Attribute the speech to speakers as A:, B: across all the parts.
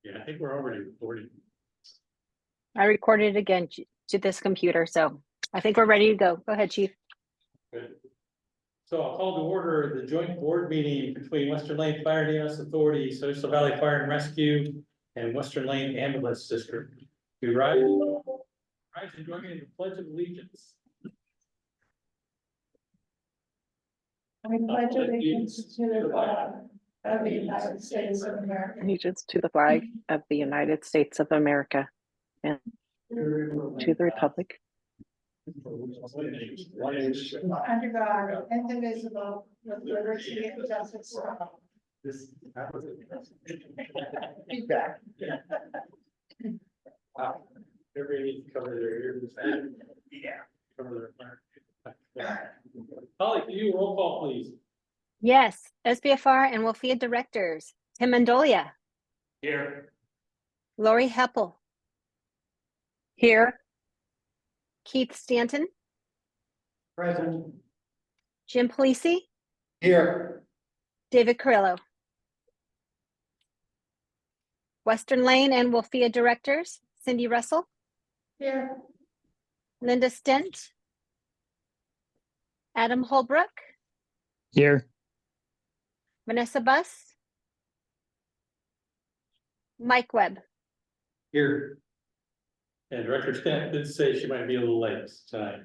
A: Yeah, I think we're already recording.
B: I recorded again to this computer, so I think we're ready to go. Go ahead, Chief.
A: Good. So I'll call to order the joint board meeting between Western Lane Fire and EMS Authority, Social Valley Fire and Rescue, and Western Lane Ambulance District. We rise and join me in the Pledge of Allegiance.
C: I pledge allegiance to the flag of the United States of America,
B: Allegiance to the flag of the United States of America and to the republic.
C: under God, indivisible, with liberty and justice for all.
A: Feedback. Everybody needs to cover their ears. Yeah. Cover their. Holly, can you roll call, please?
B: Yes, SBFR and WLFEA directors, Tim Mendolia,
A: Here.
B: Lori Heppel,
C: Here.
B: Keith Stanton,
A: Present.
B: Jim Polisi,
A: Here.
B: David Carrillo. Western Lane and WLFEA directors, Cindy Russell,
C: Here.
B: Linda Stent, Adam Holbrook,
D: Here.
B: Vanessa Buss, Mike Webb.
A: Here. And Director Stent did say she might be a little late tonight.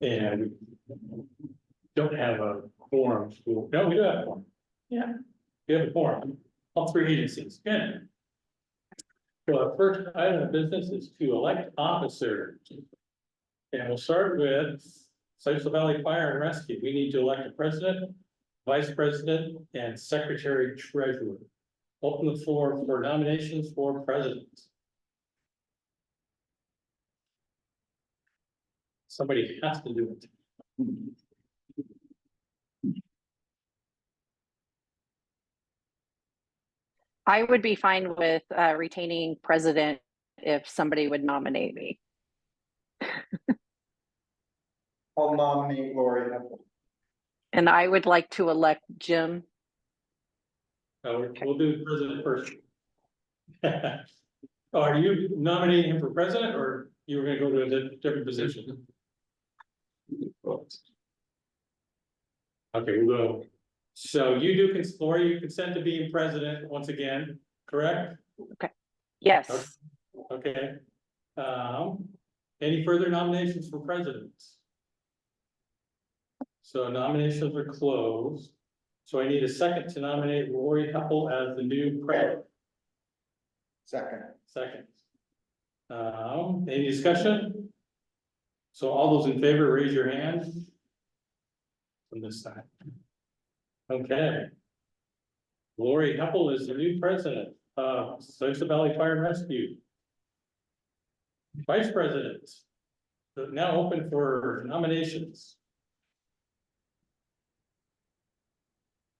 A: And we don't have a quorum. No, we do have one. Yeah, we have a quorum. All three agencies. Good. So our first item of business is to elect officers. And we'll start with Social Valley Fire and Rescue. We need to elect a president, vice president, and secretary treasurer. Open the floor for nominations for president. Somebody has to do it.
B: I would be fine with retaining president if somebody would nominate me.
E: I'll nominate Lori Heppel.
B: And I would like to elect Jim.
A: We'll do president first. Oh, are you nominating him for president, or you were gonna go to a different position? Okay, we'll go. So you do, Lori, you consent to being president once again, correct?
B: Yes.
A: Okay. Any further nominations for president? So nominations are closed. So I need a second to nominate Lori Heppel as the new president. Second. Any discussion? So all those in favor, raise your hand. From this side. Okay. Lori Heppel is the new president of Social Valley Fire and Rescue. Vice president. Now open for nominations.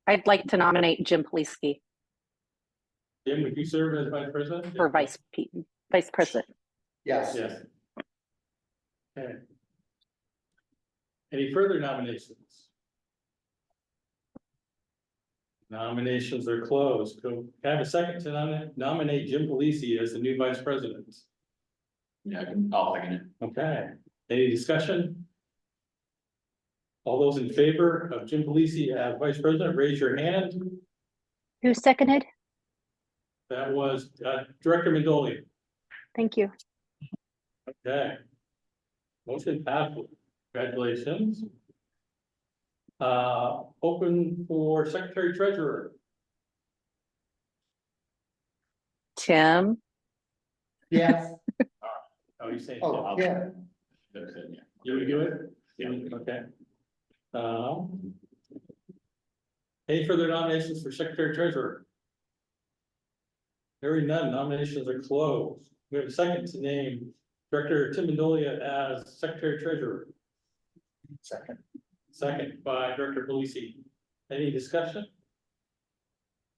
B: I'd like to nominate Jim Polisi
A: Jim, would you serve as vice president?
B: for vice president.
E: Yes.
A: Yes. Okay. Any further nominations? Nominations are closed. Can I have a second to nominate Jim Polisi as the new vice president?
D: Yeah, I'll second it.
A: Okay, any discussion? All those in favor of Jim Polisi as vice president, raise your hand.
B: Who seconded?
A: That was Director Mendolia.
B: Thank you.
A: Okay. Motion passed. Congratulations. Open for secretary treasurer.
B: Tim.
E: Yes.
A: Oh, you're saying.
E: Oh, yeah.
A: You would do it? Yeah. Okay. Any further nominations for secretary treasurer? Hearing none, nominations are closed. We have a second to name Director Tim Mendolia as secretary treasurer. Second by Director Polisi. Any discussion?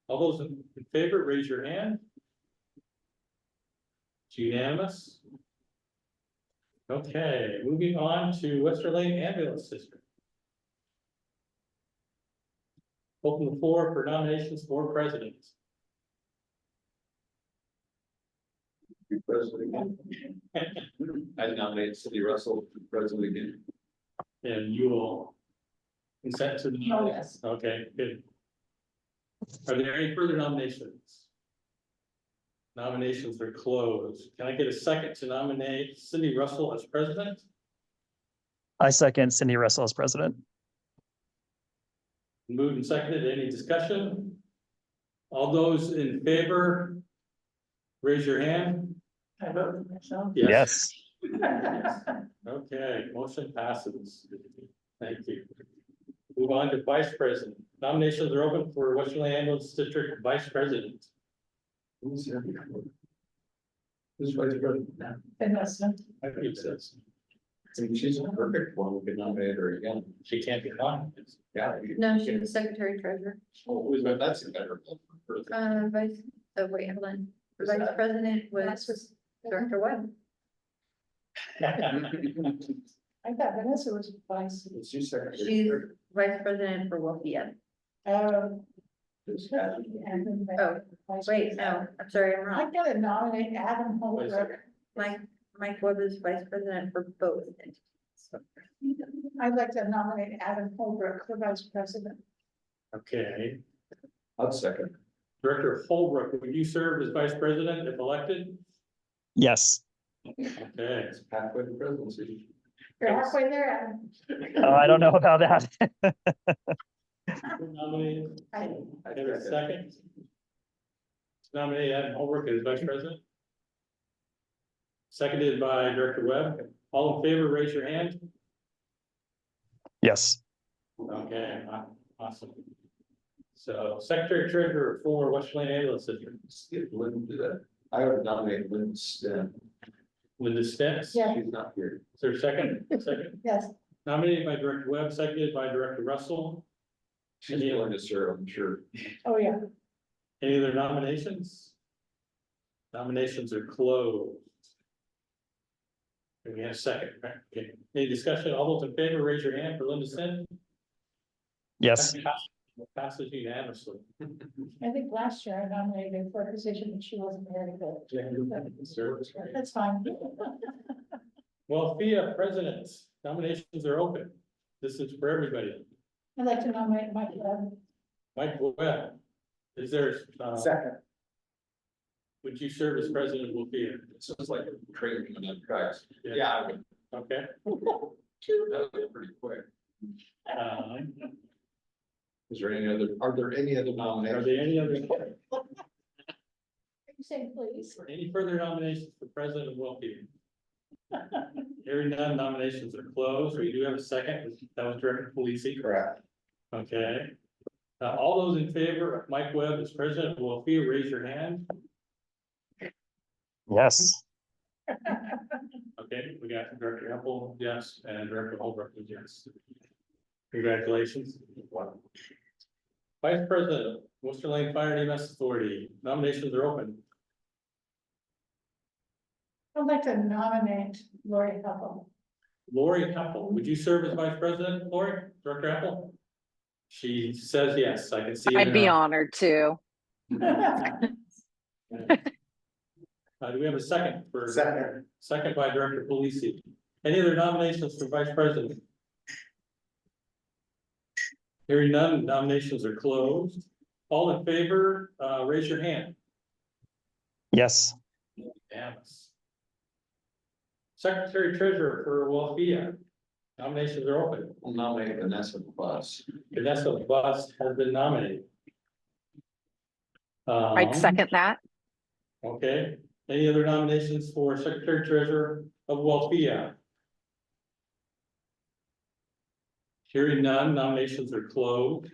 A: All those in favor, raise your hand. It's unanimous. Okay, moving on to Western Lane Ambulance District. Open the floor for nominations for president.
D: Be president again. I nominate Cindy Russell for president again.
A: And you will consent to the
C: Oh,
A: nominations? Okay, good. Are there any further nominations? Nominations are closed. Can I get a second to nominate Cindy Russell as president?
F: I second Cindy Russell as president.
A: Moved and seconded. Any discussion? All those in favor? Raise your hand.
C: I vote for myself.
F: Yes.
A: Okay, motion passes. Thank you. Move on to vice president. Nominations are open for Western Ambulance District Vice President.
D: Who's vice president?
C: Vanessa.
A: I think it says
D: I think she's a perfect one. We could nominate her again.
A: she can't be on.
D: Yeah.
G: No, she was secretary treasurer,
D: But that's a better. one.
G: vice, oh wait, hold on, vice president was Director Webb.
C: I thought Vanessa was vice.
D: She's secretary.
G: She's vice president for WLFEA.
C: Oh.
G: Oh, wait, no, I'm sorry, I'm
C: I
G: wrong.
C: gotta nominate Adam Holbrook.
G: Mike Webb is vice president for both entities. So,
C: I'd like to nominate Adam Holbrook for vice president.
A: Okay,
D: I'll second.
A: Director Holbrook, would you serve as vice president if elected?
F: Yes.
A: Okay,
D: Halfway to presidency.
C: You're halfway there, Adam.
F: I don't know about that.
A: nominated.
C: I-
A: Have a second. Nominate Adam Holbrook as vice president. Seconded by Director Webb. All in favor, raise your hand.
F: Yes.
A: Okay, awesome. So Secretary Treasurer for Western Ambulance District,
D: Skip Lynn do that. I would nominate Lynn Sten.
A: Linda Stentz.
C: Yeah.
D: She's not here.
A: Is there a second? Second.
C: Yes,
A: Nominated by Director Webb, seconded by Director Russell.
D: She's willing to serve, I'm sure.
C: oh, yeah.
A: Any other nominations? Nominations are closed. And we have a second, right? Okay. Any discussion? All those in favor, raise your hand for Linda Stentz.
F: Yes.
A: Passes unanimously.
C: I think last year I nominated her for a position and she wasn't very good. That's fine.
A: Well, FIA president, nominations are open. This is for everybody.
C: I'd like to nominate Mike Webb.
A: Mike Webb, is there,
E: Second.
A: would you serve as president of FIA?
D: It sounds like training on that tracks. Yeah, I would.
A: Okay.
D: That would be pretty quick.
A: Um,
D: Is there any other, are there any other
A: Are
D: nominations?
A: there any other,
C: You say please.
A: any further nominations for president of WLFEA? Hearing none, nominations are closed. We do have a second. That was Director Polisi.
E: Correct.
A: Okay. All those in favor of Mike Webb as president of WLFEA, raise your hand.
F: Yes.
A: Okay, we got Director Apple, yes, and Director Holbrook is yes. Congratulations. Vice President, Worcester Lane Fire and EMS Authority, nominations are open.
C: I'd like to nominate Lori Hubbell.
A: Lori Apple, would you serve as Vice President, Lori, Director Apple? She says yes, I can see. it
B: I'd
A: in
B: be
A: her-
B: honored to.
A: Do we have a second for?
E: Second.
A: Second by Director Polisi. Any other nominations for Vice President? Hearing none, nominations are closed. All in favor, raise your hand.
F: Yes.
A: Unanimous. Secretary Treasurer for WLFEA. Nominations are open.
D: I'll nominate Vanessa Bus.
A: Vanessa Bus has been nominated.
B: I'd second that.
A: Okay, any other nominations for Secretary Treasurer of WLFEA? Hearing none, nominations are closed.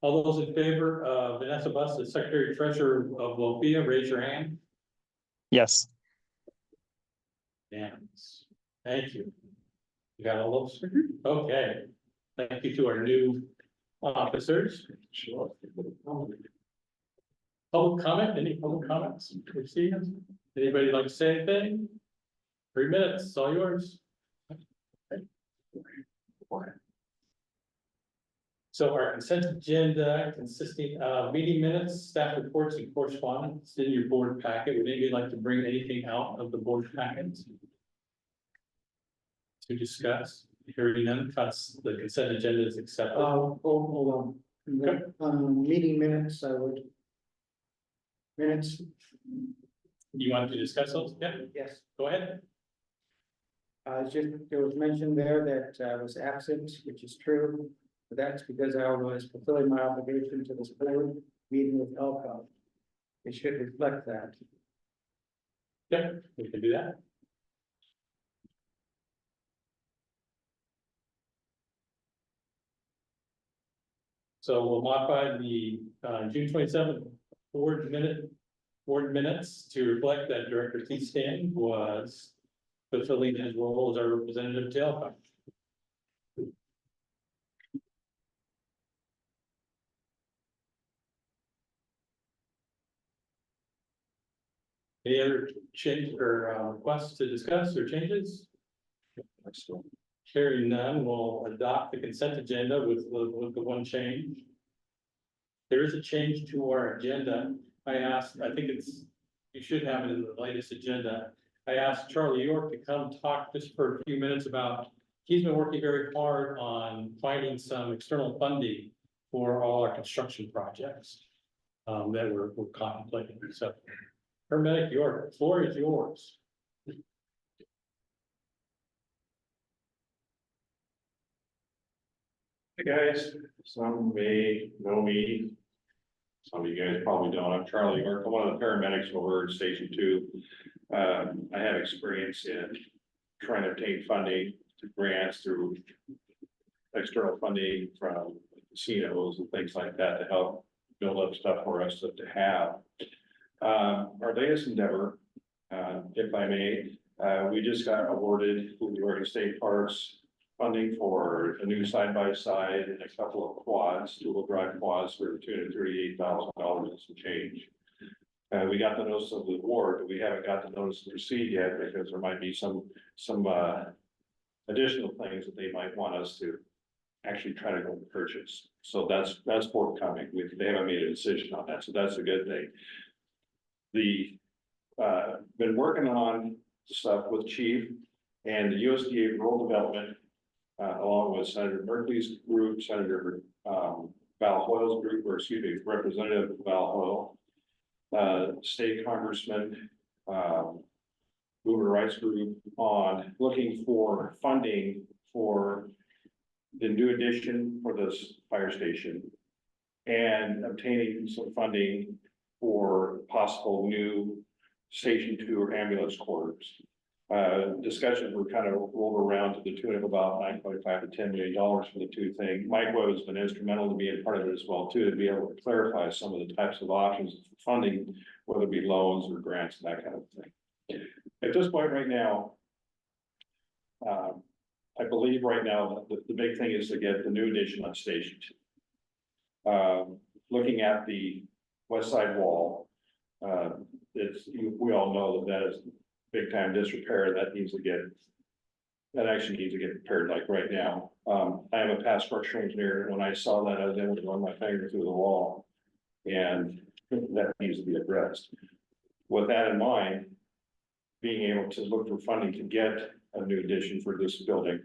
A: All those in favor of Vanessa Bus as Secretary Treasurer of WLFEA, raise your hand.
F: Yes.
A: Unanimous. Thank you. You got all those? Okay. Thank you to our new officers.
D: Sure.
A: Public comment, any public comments? Anybody like to say anything? 3 minutes, it's all yours. So our consent agenda consisting of meeting minutes, staff reports and correspondence in your board packet. Would anybody like to bring anything out of the board packet? To discuss, hearing none, the consent agenda is accepted.
E: Hold on. Meeting minutes, I would. Minutes,
A: You want to discuss those? Yeah,
E: yes.
A: go ahead.
E: Just, it was mentioned there that I was absent, which is true. But that's because I was fulfilling my obligation to this board, meeting with Elco. It should reflect that.
A: Yeah, we can do that. So we'll modify the June 27th board minutes to reflect that Director T. Stan was fulfilling his role as our representative to Alpine. Any other change or requests to discuss or changes? Hearing none, we'll adopt the consent agenda with the one change. There is a change to our agenda. I think you should have it in the latest agenda. I asked Charlie York to come talk just for a few minutes about, he's been working very hard on finding some external funding for all our construction projects that we're contemplating. So, Paramedic York, the floor is yours.
H: Hey guys, some may know me. Some of you guys probably don't. I'm Charlie York. I'm one of the paramedics over at Station 2. I have experience in trying to obtain funding through grants, through external funding from casinos and things like that to help build up stuff for us to have. Our latest endeavor, if I may, we just got awarded with the Oregon State Parks funding for a new side-by-side and a couple of quads, two-wheel drive quads for $238,000 and some change. We got the notice of the award, but we haven't got the notice to proceed yet because there might be some additional things that they might want us to actually try to go purchase. So that's forthcoming. They haven't made a decision on that, so that's a good thing. Been working on stuff with Chief and the USDA Rural Development, along with Senator Merkley's group, Senator Val Hoyle's group, or excuse me, Representative Val Hoyle, State Congressman, Human Rights Group, on looking for funding for the new addition for this fire station and obtaining some funding for possible new Station 2 or ambulance quarters. Discussions were kind of rolled around to the tune of about $9.5 to $10 million for the two things. Mike Webb has been instrumental to being part of it as well too, to be able to clarify some of the types of options for funding, whether it be loans or grants and that kind of thing. At this point right now, I believe right now the big thing is to get the new addition on Station 2. Looking at the west side wall, we all know that is big time disrepair that actually needs to get repaired like right now. I am a past structural engineer. When I saw that, I was able to run my finger through the wall, and that needs to be addressed. With that in mind, being able to look for funding to get a new addition for this building,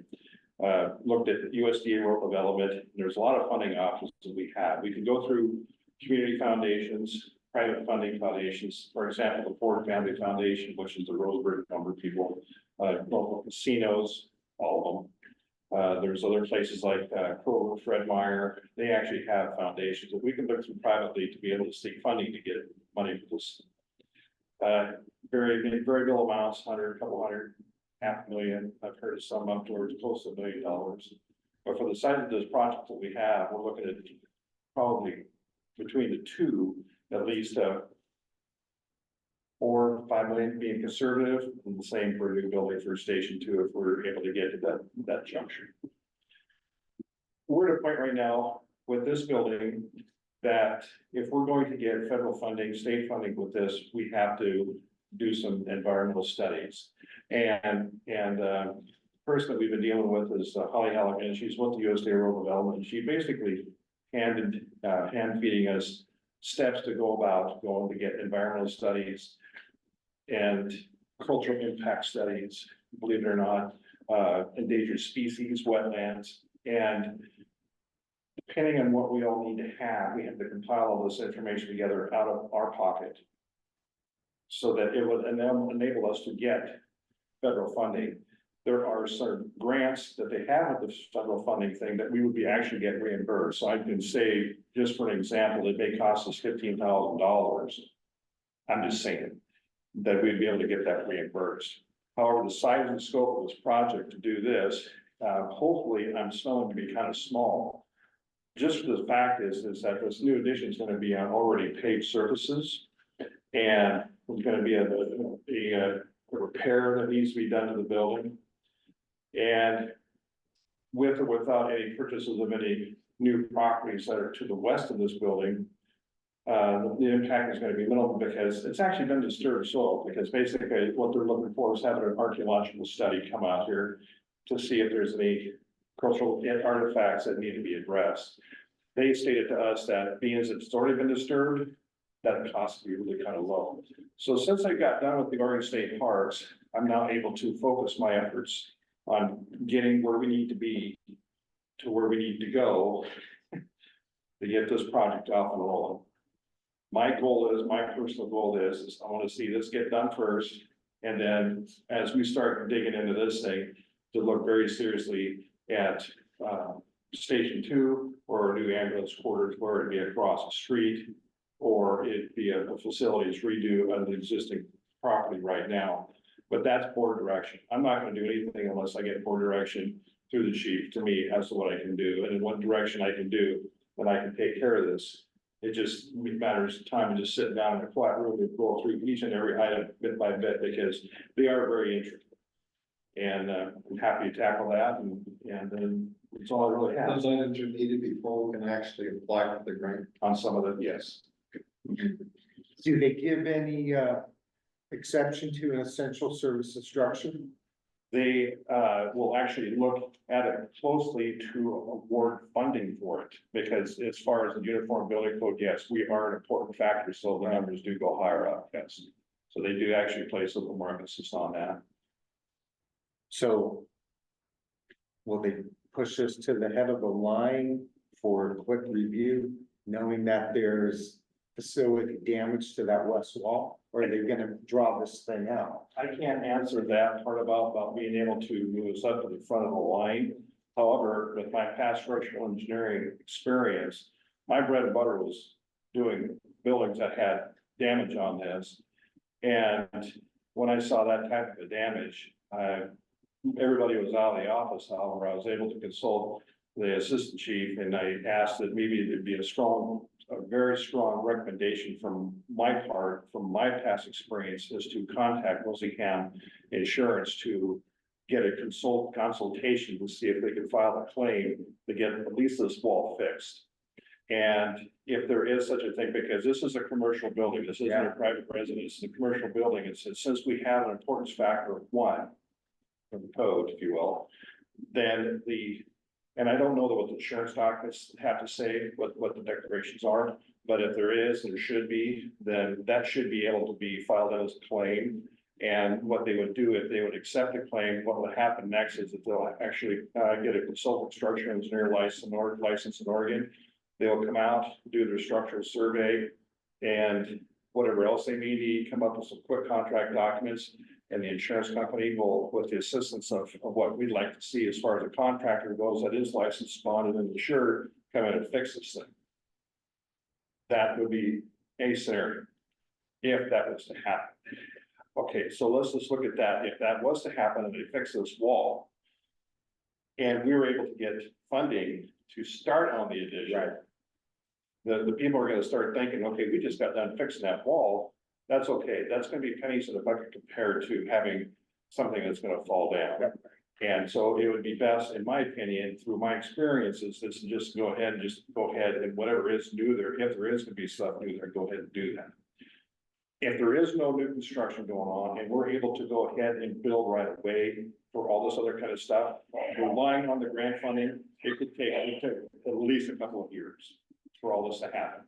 H: looked at USDA rural development. There's a lot of funding options that we have. We can go through community foundations, private funding foundations, for example, the Ford Family Foundation, which is the Roseburg number of people, local casinos, all of them. There's other places like Kroger, Fred Meyer. They actually have foundations that we can look through privately to be able to seek funding to get money for this. Very little amounts, couple hundred, $500,000. I've heard of some up towards close to $1 million. But for the size of this project that we have, we're looking at probably between the two, at least $4 or $5 million being conservative, and the same for a new building for Station 2 if we're able to get to that juncture. We're at a point right now with this building that if we're going to get federal funding, state funding with this, we have to do some environmental studies. And the person that we've been dealing with is Holly Halligan. She's with the USDA Rural Development. She basically hand feeding us steps to go about going to get environmental studies and cultural impact studies, believe it or not, endangered species, wetlands, and depending on what we all need to have, we have to compile all this information together out of our pocket. So that it would enable us to get federal funding. There are certain grants that they have with the federal funding thing that we would be actually get reimbursed. So I can say, just for an example, it may cost us $15,000. I'm just saying that we'd be able to get that reimbursed. However, the size and scope of this project to do this, hopefully I'm smelling to be kind of small. Just for the fact is that this new addition is going to be on already paved surfaces. And there's going to be a repair that needs to be done to the building. And with or without any purchases of any new properties that are to the west of this building, the impact is going to be minimal because it's actually been disturbed soil, because basically what they're looking for is having an archaeological study come out here to see if there's any cultural artifacts that need to be addressed. They stated to us that being as it's already been disturbed, that cost would be really kind of low. So since I got done with the Oregon State Parks, I'm now able to focus my efforts on getting where we need to be to where we need to go to get this project off and rolling. My personal goal is I want to see this get done first. And then as we start digging into this thing, to look very seriously at Station 2 or new ambulance quarters, where it'd be across the street, or it'd be a facilities redo of the existing property right now. But that's board direction. I'm not going to do anything unless I get board direction through the chief to me as to what I can do and in what direction I can do when I can take care of this. It just matters of time and just sitting down in a quiet room and go through each and every item bit by bit, because they are very intricate. And I'm happy to tackle that, and then it's all I really have.
D: Those items are needed before we can actually apply for the grant.
H: On some of them, yes.
I: Do they give any exception to an essential service instruction?
H: They will actually look at it closely to award funding for it, because as far as the uniform building code, yes, we are an important factor, so the numbers do go higher up, yes. So they do actually place a little more emphasis on that.
I: So will they push this to the head of the line for a quick review, knowing that there's facility damage to that west wall? Or are they gonna draw this thing out?
H: I can't answer that part about being able to move us up to the front of the line. However, with my past structural engineering experience, my bread and butter was doing buildings that had damage on this. And when I saw that type of damage, everybody was out of the office. However, I was able to consult the assistant chief, and I asked that maybe it'd be a very strong recommendation from my part, from my past experience, is to contact Rosicam Insurance to get a consultation to see if they could file a claim to get at least this wall fixed. And if there is such a thing, because this is a commercial building, this isn't a private residence, it's a commercial building, it's since we have an importance factor of 1 from the code, if you will, then and I don't know what the insurance documents have to say, what the declarations are, but if there is, there should be, then that should be able to be filed as a claim. And what they would do, if they would accept a claim, what would happen next is that they'll actually get a consultant structural engineer license in Oregon. They'll come out, do their structural survey, and whatever else they may need, come up with some quick contract documents. And the insurance company will, with the assistance of what we'd like to see as far as a contractor goes that is licensed, bonded, and insured, come in and fix this thing. That would be a scenario, if that was to happen. Okay, so let's just look at that. If that was to happen and they fix this wall, and we were able to get funding to start on the addition, the people are gonna start thinking, okay, we just got done fixing that wall. That's okay. That's gonna be pennies in the bucket compared to having something that's gonna fall down. And so it would be best, in my opinion, through my experiences, is to just go ahead and whatever is new there, if there is gonna be stuff new there, go ahead and do that. If there is no new construction going on and we're able to go ahead and build right away for all this other kind of stuff, relying on the grant funding, it could take at least a couple of years. for all this to happen.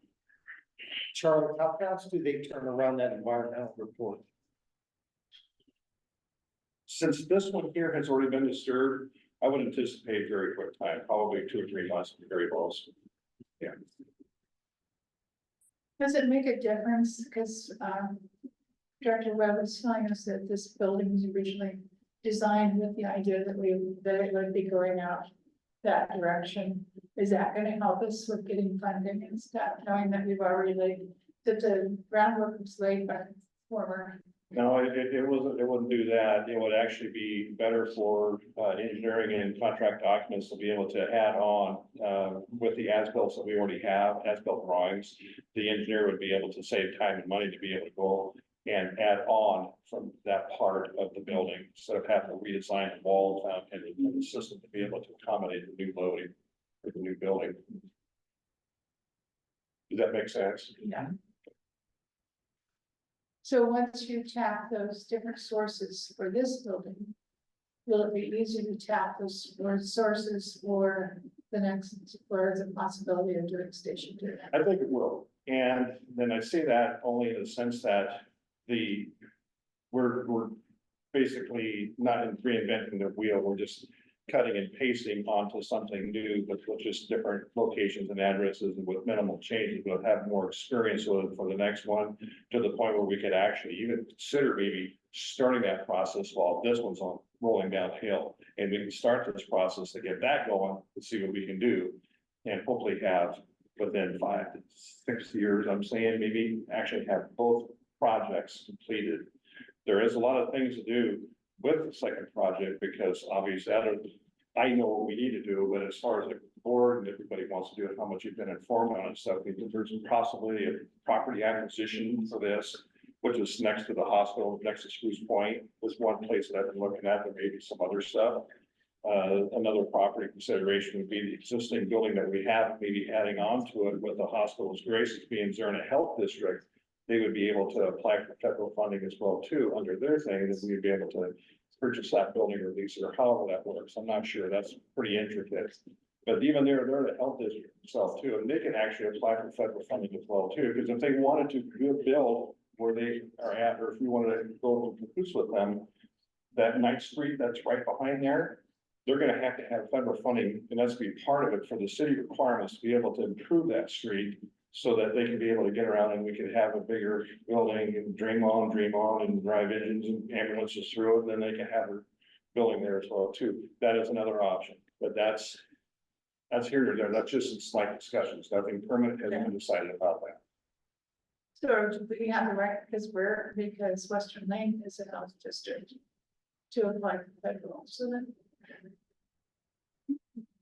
I: Charlie, how fast do they turn around that environmental report?
H: Since this one here has already been disturbed, I would anticipate very quick time, probably 2 or 3 months, at the very most.
C: Does it make a difference? Because, Director Webb was telling us that this building was originally designed with the idea that it would be going out that direction. Is that gonna help us with getting funding and stuff, knowing that we've already laid, that the groundwork was laid by the former?
H: No, it wouldn't do that. It would actually be better for engineering and contract documents to be able to add on with the as-built that we already have, as-built drawings. The engineer would be able to save time and money to be able to go and add on from that part of the building instead of having to redesign the walls and the system to be able to accommodate the new loading for the new building. Does that make sense?
C: Yeah. So once you tap those different sources for this building, will it be easy to tap those sources for the next, for the possibility of doing Station 2?
H: I think it will. And then I say that only in the sense that we're basically not reinventing the wheel. We're just cutting and pasting onto something new, but with just different locations and addresses and with minimal changes. We'll have more experience with it for the next one, to the point where we could actually even consider maybe starting that process while this one's on rolling downhill. And we can start this process to get that going and see what we can do. And hopefully have within 5 to 6 years, I'm saying, maybe actually have both projects completed. There is a lot of things to do with the second project, because obviously I know what we need to do, but as far as the board and everybody wants to do it, how much you've been informed on it, so there's a possibility of property acquisition for this, which is next to the hospital, next to Spruce Point, was one place that I've been looking at. There may be some other stuff. Another property consideration would be the existing building that we have, maybe adding on to it with the hospital's graces being in a health district. They would be able to apply for federal funding as well too, under their thing, and we'd be able to purchase that building or lease it, or however that works. I'm not sure. That's pretty intricate. But even they're the health district itself too, and they can actually apply for federal funding as well too, because if they wanted to build where they are at, or if you wanted to go in cahoots with them, that Ninth Street that's right behind there, they're gonna have to have federal funding, and that's be part of it for the city requirements to be able to improve that street, so that they can be able to get around and we can have a bigger building and dream on and drive engines and ambulances through it. And then they can have a building there as well too. That is another option, but that's here or there. That's just slight discussions. Nothing permanent has been decided about that.
C: So do we have the right, because Western Lane is a health district, to apply for federal, so then.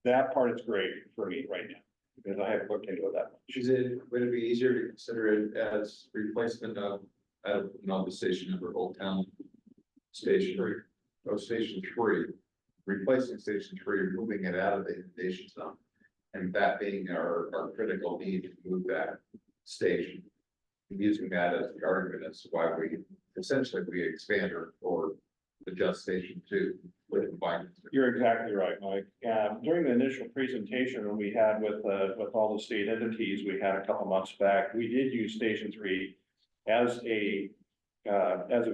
H: That part is great for me right now, because I haven't looked into it that much.
D: Would it be easier to consider it as replacement of, I don't know, the station number, Old Town Station Station 3, replacing Station 3, moving it out of the inundation zone. And that being our critical need to move that station. And using that as the argument as to why we expand or adjust Station 2 with combined.
H: You're exactly right, Mike. During the initial presentation we had with all the state entities, we had a couple months back, we did use Station 3 as a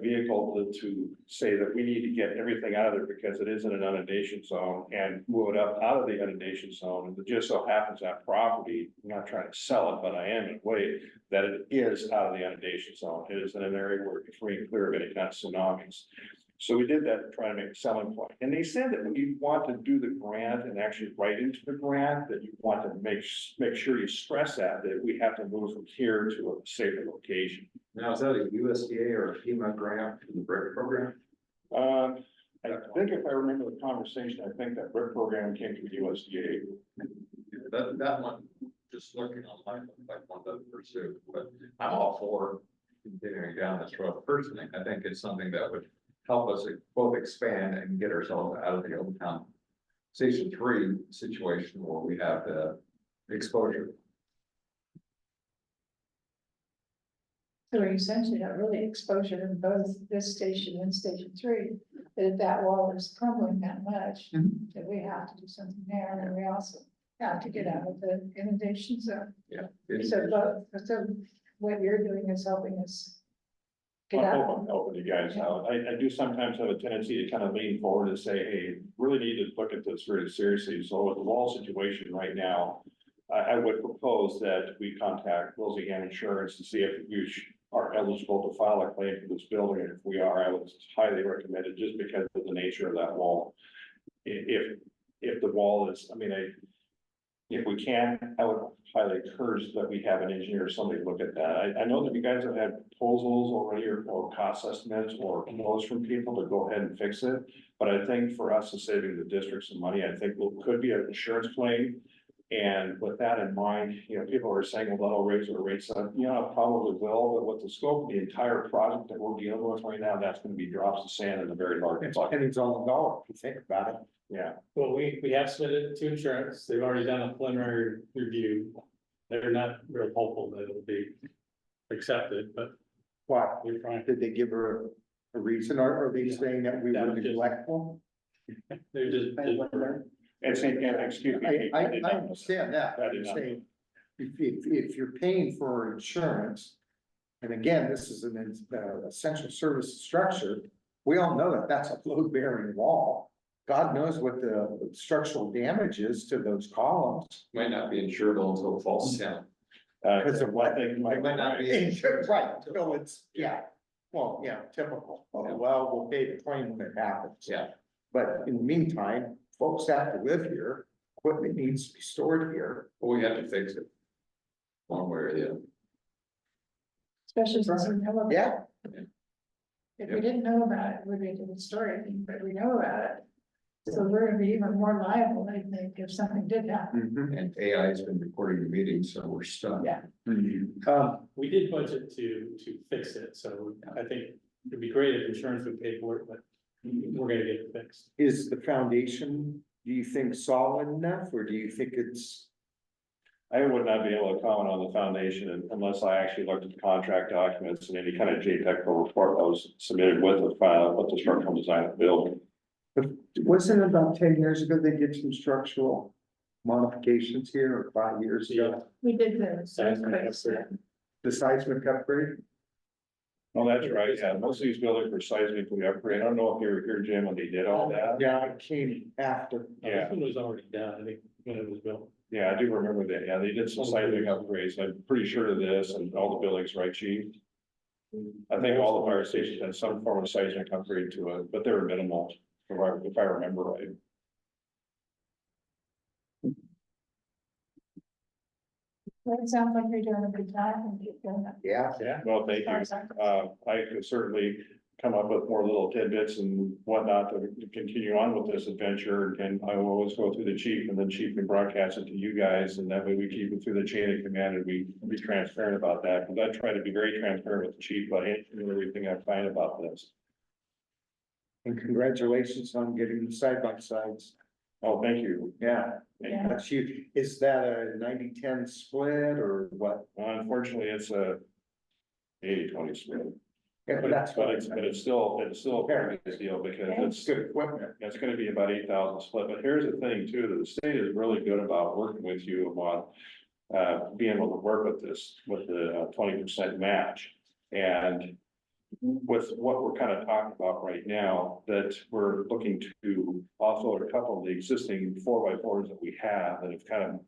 H: vehicle to say that we need to get everything out of there because it is in an inundation zone and move it up out of the inundation zone. And it just so happens that property, I'm not trying to sell it, but I am in a way that it is out of the inundation zone. It is in an area where it's free and clear of any kind of tsunamis. So we did that to try to make a selling point. And they said that when you want to do the grant and actually write into the grant, that you want to make sure you stress that we have to move from here to a safer location.
D: Now, is that a USDA or a FEMA grant for the BRIC program?
H: I think if I remember the conversation, I think that BRIC program came from USDA.
D: That one, just looking online, like one to pursue, but I'm all for continuing down this road. Personally, I think it's something that would help us both expand and get ourselves out of the Old Town Station 3 situation where we have the exposure.
C: So we essentially have really exposure in both this station and Station 3, that if that wall is crumbling that much, that we have to do something there, and we also how to get out of the inundation zone.
D: Yeah.
C: So what you're doing is helping us get
H: I'm
C: out.
H: helping you guys out. I do sometimes have a tendency to kind of lean forward and say, hey, really need to look at this very seriously. So with the wall situation right now, I would propose that we contact Wilsingham Insurance to see if we are eligible to file a claim for this building. And if we are, I would highly recommend it just because of the nature of that wall. If the wall is, if we can, I would highly encourage that we have an engineer or somebody look at that. I know that you guys have had proposals already or cost estimates or proposals from people to go ahead and fix it. But I think for us, in saving the district some money, I think it could be an insurance claim. And with that in mind, people are saying, well, that'll raise our rates up. It probably will, but with the scope of the entire project that we're dealing with right now, that's gonna be drops of sand in a very large
I: It's
H: bucket.
I: pennies on the dollar, if you think about it.
H: Yeah,
A: Well, we have submitted it to insurance. They've already done a preliminary review. They're not real hopeful that it'll be accepted, but
I: Why?
A: we're trying.
I: Did they give her a reason, or are they saying that we
A: That
I: were
A: was just-
I: neglectful?
A: They're just.
H: excuse me.
I: I understand that,
H: I
I: I'm
H: did not.
I: saying, if you're paying for insurance. And again, this is an essential service structure, we all know that that's a load bearing wall. God knows what the structural damage is to those columns.
D: Might not be insurable until it falls down.
I: Because of what
H: they
D: It might not be.
I: Right, so it's, yeah, well, yeah, typical, well, we'll pay the claim when it happens.
D: Yeah.
I: But in the meantime, folks have to live here, equipment needs to be stored here.
D: Well, we have to fix it. One way or the other.
C: Especially since we know about it.
I: Yeah.
C: If we didn't know about it, we'd be a different story, but we know about it. So we're gonna be even more liable, I think, if something did happen.
D: And AI has been recording the meeting, so we're stuck.
C: Yeah.
A: We did budget to fix it, so I think it'd be great if insurance would pay for it, but we're gonna get it fixed.
I: Is the foundation, do you think solid enough, or do you think it's?
H: I would not be able to comment on the foundation unless I actually looked at the contract documents and any kind of JTEC report that was submitted with the file, with the structural design of the building.
I: But wasn't it about 10 years ago, they did some structural modifications here, or 5 years ago?
C: We did the.
A: Seismic upgrade.
I: The seismic upgrade?
H: Oh, that's right, yeah, most of these buildings were seismically upgraded. I don't know if you were here, Jim, when they did all that.
I: Yeah, it came after.
H: Yeah.
A: This one was already done, I think, when it was built.
H: Yeah, I do remember that, yeah, they did some seismic upgrades, I'm pretty sure of this, and all the buildings, right, chief? I think all the fire stations had some form of seismic upgrade to it, but they were minimal, if I remember right.
C: Well, it sounds like you're doing a good job and keep doing that.
I: Yeah.
H: Yeah, well, thank you. I could certainly come up with more little tidbits and whatnot to continue on with this adventure. And I will always go through the chief, and then chief can broadcast it to you guys, and that way we keep it through the chain of command, and we be transparent about that. Because I try to be very transparent with the chief about everything I find about this.
I: And congratulations on getting the side by sides.
H: Oh, thank you.
I: Yeah,
C: Yeah.
I: that's huge. Is that a 90-10 split, or what?
H: Unfortunately, it's a 80-20 split.
I: Yeah,
H: But
I: that's
H: it's still a very good deal, because
I: It's good equipment.
H: it's gonna be about 8,000 split, but here's the thing too, that the state is really good about working with you about. Being able to work with this, with the 20% match. And with what we're kind of talking about right now, that we're looking to offload a couple of the existing 4x4s that we have that have kind of.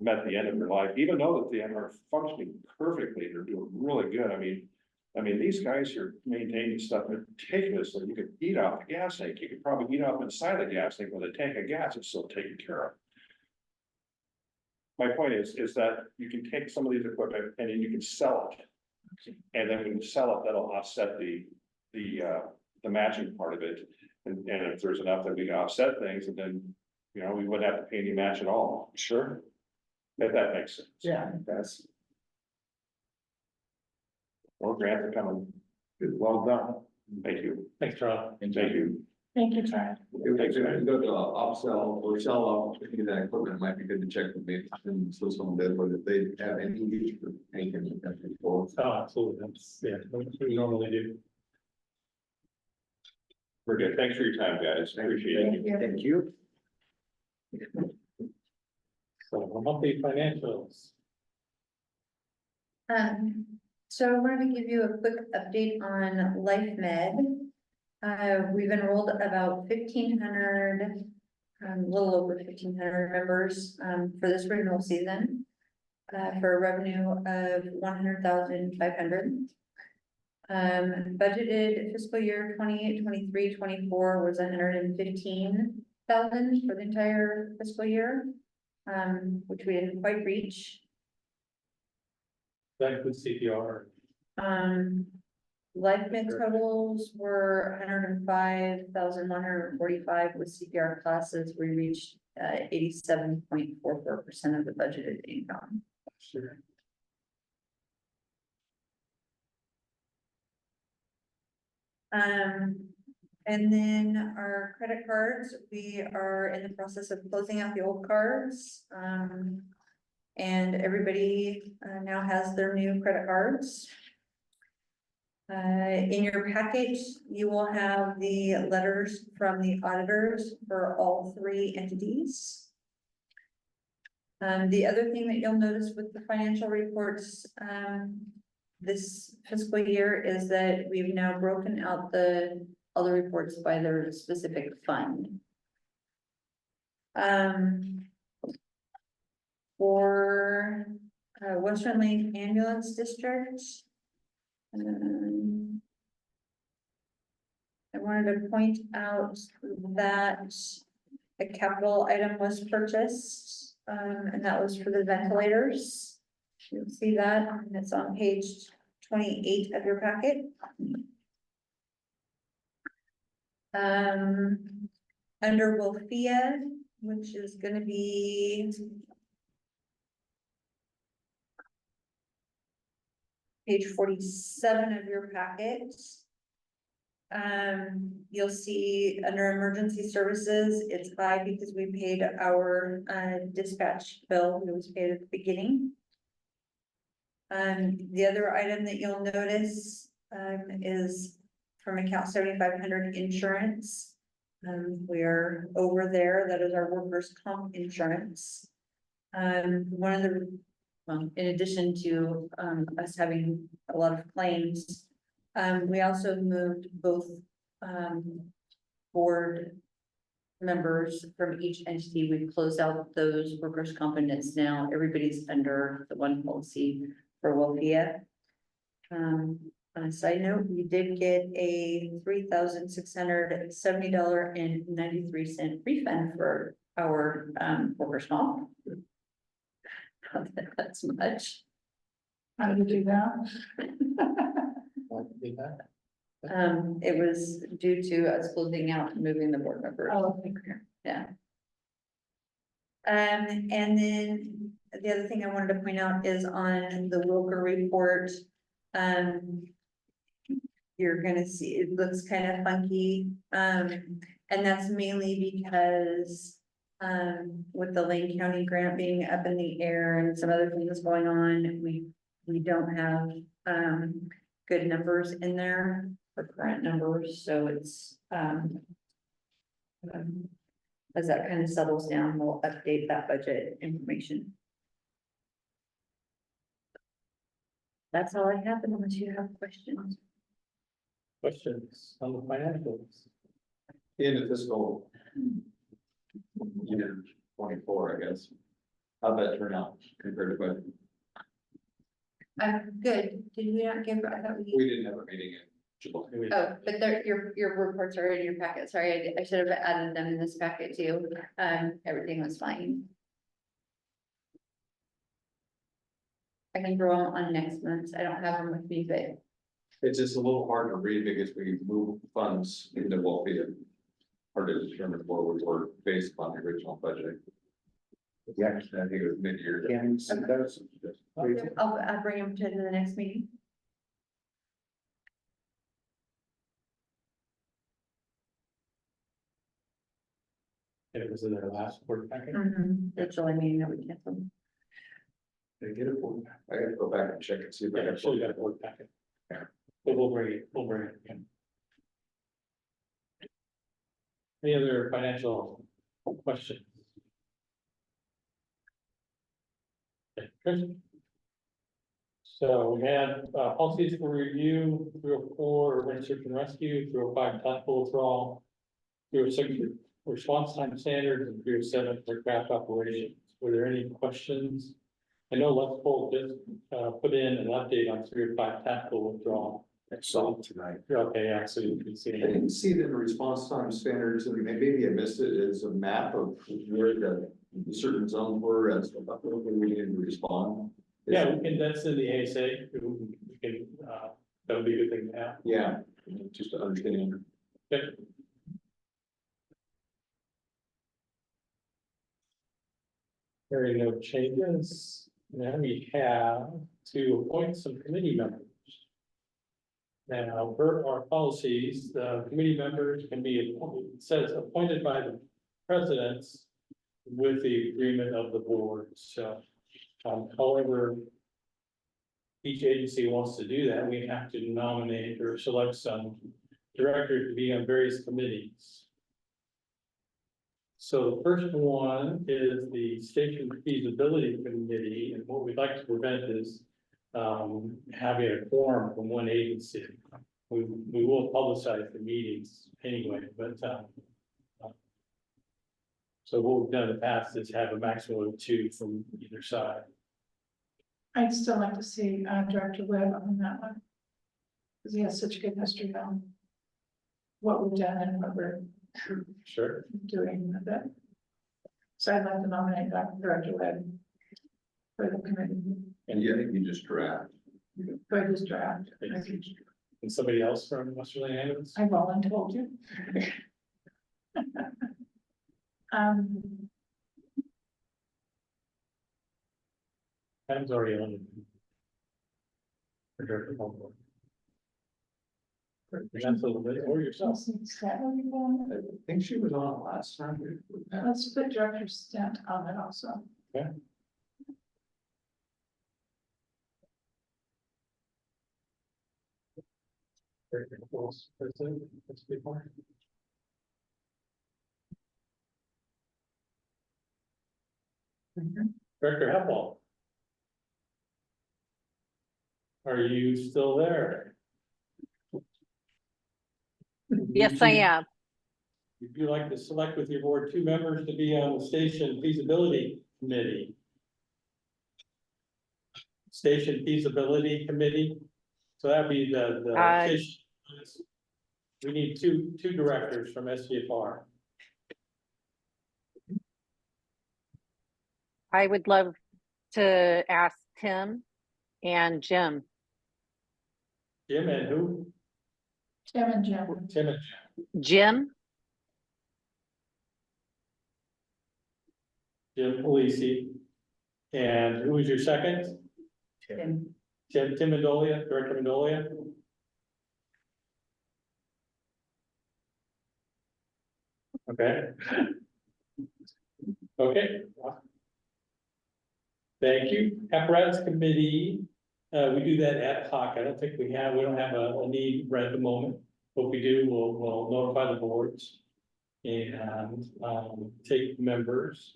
H: Met the end of their life, even though that they are functioning perfectly, they're doing really good, I mean, these guys are maintaining stuff meticulously. You could eat off the gas tank. You could probably eat off inside the gas tank with a tank of gas. It's still taken care of. My point is that you can take some of these equipment and then you can sell it. And then when you sell it, that'll offset the matching part of it. And if there's enough that we can offset things, and then, we wouldn't have to pay any match at all. Sure. If that makes sense.
I: Yeah, that's
H: Or grants are coming.
I: good. Well done.
H: Thank you.
A: Thanks, Charlie.
H: And thank you.
C: Thank you, Todd.
D: If you go to upsell or sell off any of that equipment, it might be good to check with me and so someone did, whether they have any use for anything like that before.
A: Oh, absolutely, that's what we normally do.
H: We're good. Thanks for your time, guys. Appreciate it.
C: Thank you.
I: Thank you.
A: So monthly financials.
G: So I wanted to give you a quick update on Life Med. We've enrolled about 1,500, a little over 1,500 members, for this renewal season. For a revenue of 100,500. Budgeted fiscal year 23, 24 was 115,000 for the entire fiscal year, which we didn't quite reach.
A: That includes CPR.
G: Life Med totals were 105,145 with CPR classes. We reached 87.44% of the budgeted income.
A: Sure.
G: And then our credit cards, we are in the process of closing out the old cards. And everybody now has their new credit cards. In your package, you will have the letters from the auditors for all three entities. The other thing that you'll notice with the financial reports, this fiscal year is that we've now broken out all the reports by their specific fund. For Western Lane Ambulance District, I wanted to point out that a capital item was purchased, and that was for the ventilators. You'll see that, and it's on page 28 of your packet. Under WLFEA, which is gonna be page 47 of your packet. You'll see under emergency services, it's high because we paid our dispatch bill, it was paid at the beginning. The other item that you'll notice is from account 7,500 insurance. We are over there, that is our workers' comp insurance. One of the, in addition to us having a lot of claims, we also moved both board members from each entity. We've closed out those workers' comp, and it's now everybody's under the one policy for WLFEA. On a side note, we did get a $3,670.93 refund for our workers' comp. Not that that's much.
C: How do you do that?
G: It was due to us closing out and moving the board members.
C: Oh, okay.
G: Yeah. And then the other thing I wanted to point out is on the Wilker report. You're gonna see, it looks kind of funky. And that's mainly because with the Lane County grant being up in the air and some other things going on, we don't have good numbers in there for current numbers, so it's as that kind of settles down, we'll update that budget information. That's all I have, unless you have questions.
A: Questions on the financials?
D: In the fiscal year 24, I guess. How'd that turn out compared to budget?
G: Good, did we not give, I thought we.
D: We didn't have a meeting in July.
G: Oh, but your reports are in your packet, sorry, I should have added them in this packet too, everything was fine. I can throw them on next month, I don't have them with me, but.
D: It's just a little hard to read because we move funds into WLFEA. Hard to determine where we were based on the original budget. Yeah, I think it was mid-year.
I: Can you send those?
G: I'll bring them to the next meeting.
A: It was in their last board packet.
G: The July meeting that we canceled.
D: Did I get it? I gotta go back and check and see if I
A: Yeah,
D: got.
A: so we got a board packet. Yeah. But we'll bring it again. Any other financial questions? So we had policies for review, 304 rent search and rescue, 305 tactical withdrawal, 306 response time standards, and 307 for craft operations. Were there any questions? I know Let's Pull just put in an update on 305 tactical withdrawal.
I: I saw it tonight.
A: Okay, yeah, so you can see
D: I
A: it.
D: didn't see the response time standards, and maybe I missed it, as a map of where the certain zones were as we needed to respond.
A: Yeah, we can, that's in the ASA, we can, that would be a good thing to have.
D: Yeah, just to understand.
A: Okay. Hearing no changes, now we have to appoint some committee members. Now, per our policies, the committee members can be, it says appointed by the presidents with the agreement of the board, so, however, each agency wants to do that, we have to nominate or select some directors to be on various committees. So the first one is the station feasibility committee, and what we'd like to prevent is having a quorum from one agency. We will publicize the meetings anyway, but so what we've done in the past is have a maximum of 2 from either side.
C: I'd still like to see Director Webb on that one. Because he has such a good history on what we've done and what we're
A: Sure.
C: doing with it. So I'd like to nominate Director Webb for the committee,
D: And yeah, you just draft.
C: for this draft.
A: And somebody else from Westerly Ambulance?
C: I voluntold you.
A: Adam's already on. For Director Homework. That's a little bit, or yourself.
D: I think she was on last time.
C: Let's put Director Stent on it also.
A: Okay. Director Nichols, President, that's a big one. Director Hepple. Are you still there?
B: Yes, I am.
A: Would you like to select with your board 2 members to be on the station feasibility committee? Station feasibility committee, so that'd be the station. We need two directors from SCFR.
B: I would love to ask Tim and Jim.
A: Jim and who?
C: Tim and Jim.
A: Tim and
B: Jim,
A: Jim Polisi. And who was your second?
C: Tim.
A: Tim Mendolia, Director Mendolia. Okay. Okay. Thank you. Apparatus committee, we do that ad hoc. I don't think we don't have a need right at the moment. What we do, we'll notify the boards and take members.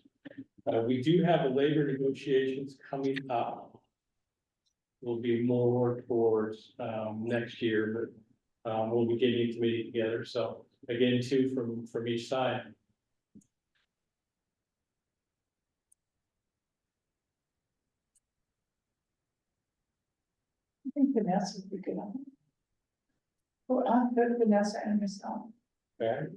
A: We do have a labor negotiations coming up. Will be more towards next year, but we'll be getting a committee together. So again, 2 from each side.
C: I think Vanessa would be good on it. Well, I'll put Vanessa and myself.
A: Okay.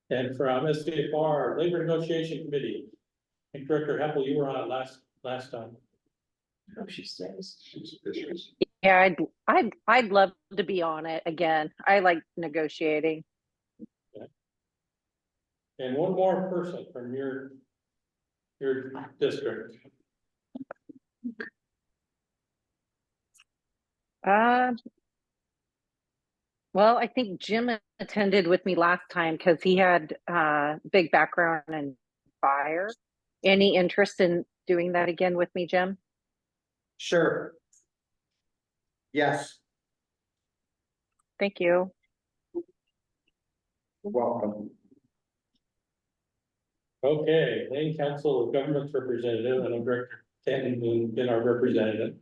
A: And from SCFR Labor Negotiation Committee, and Director Heppel, you were on it last time.
C: I hope she stays.
D: She's vicious.
B: yeah, I'd love to be on it again. I like negotiating.
A: And one more person from your district.
B: Well, I think Jim attended with me last time because he had big background in fire. Any interest in doing that again with me, Jim?
I: Sure. Yes,
B: Thank you.
I: welcome.
A: Okay, Lane Council of Governments Representative, and I'm Director Stanton, who's been our representative.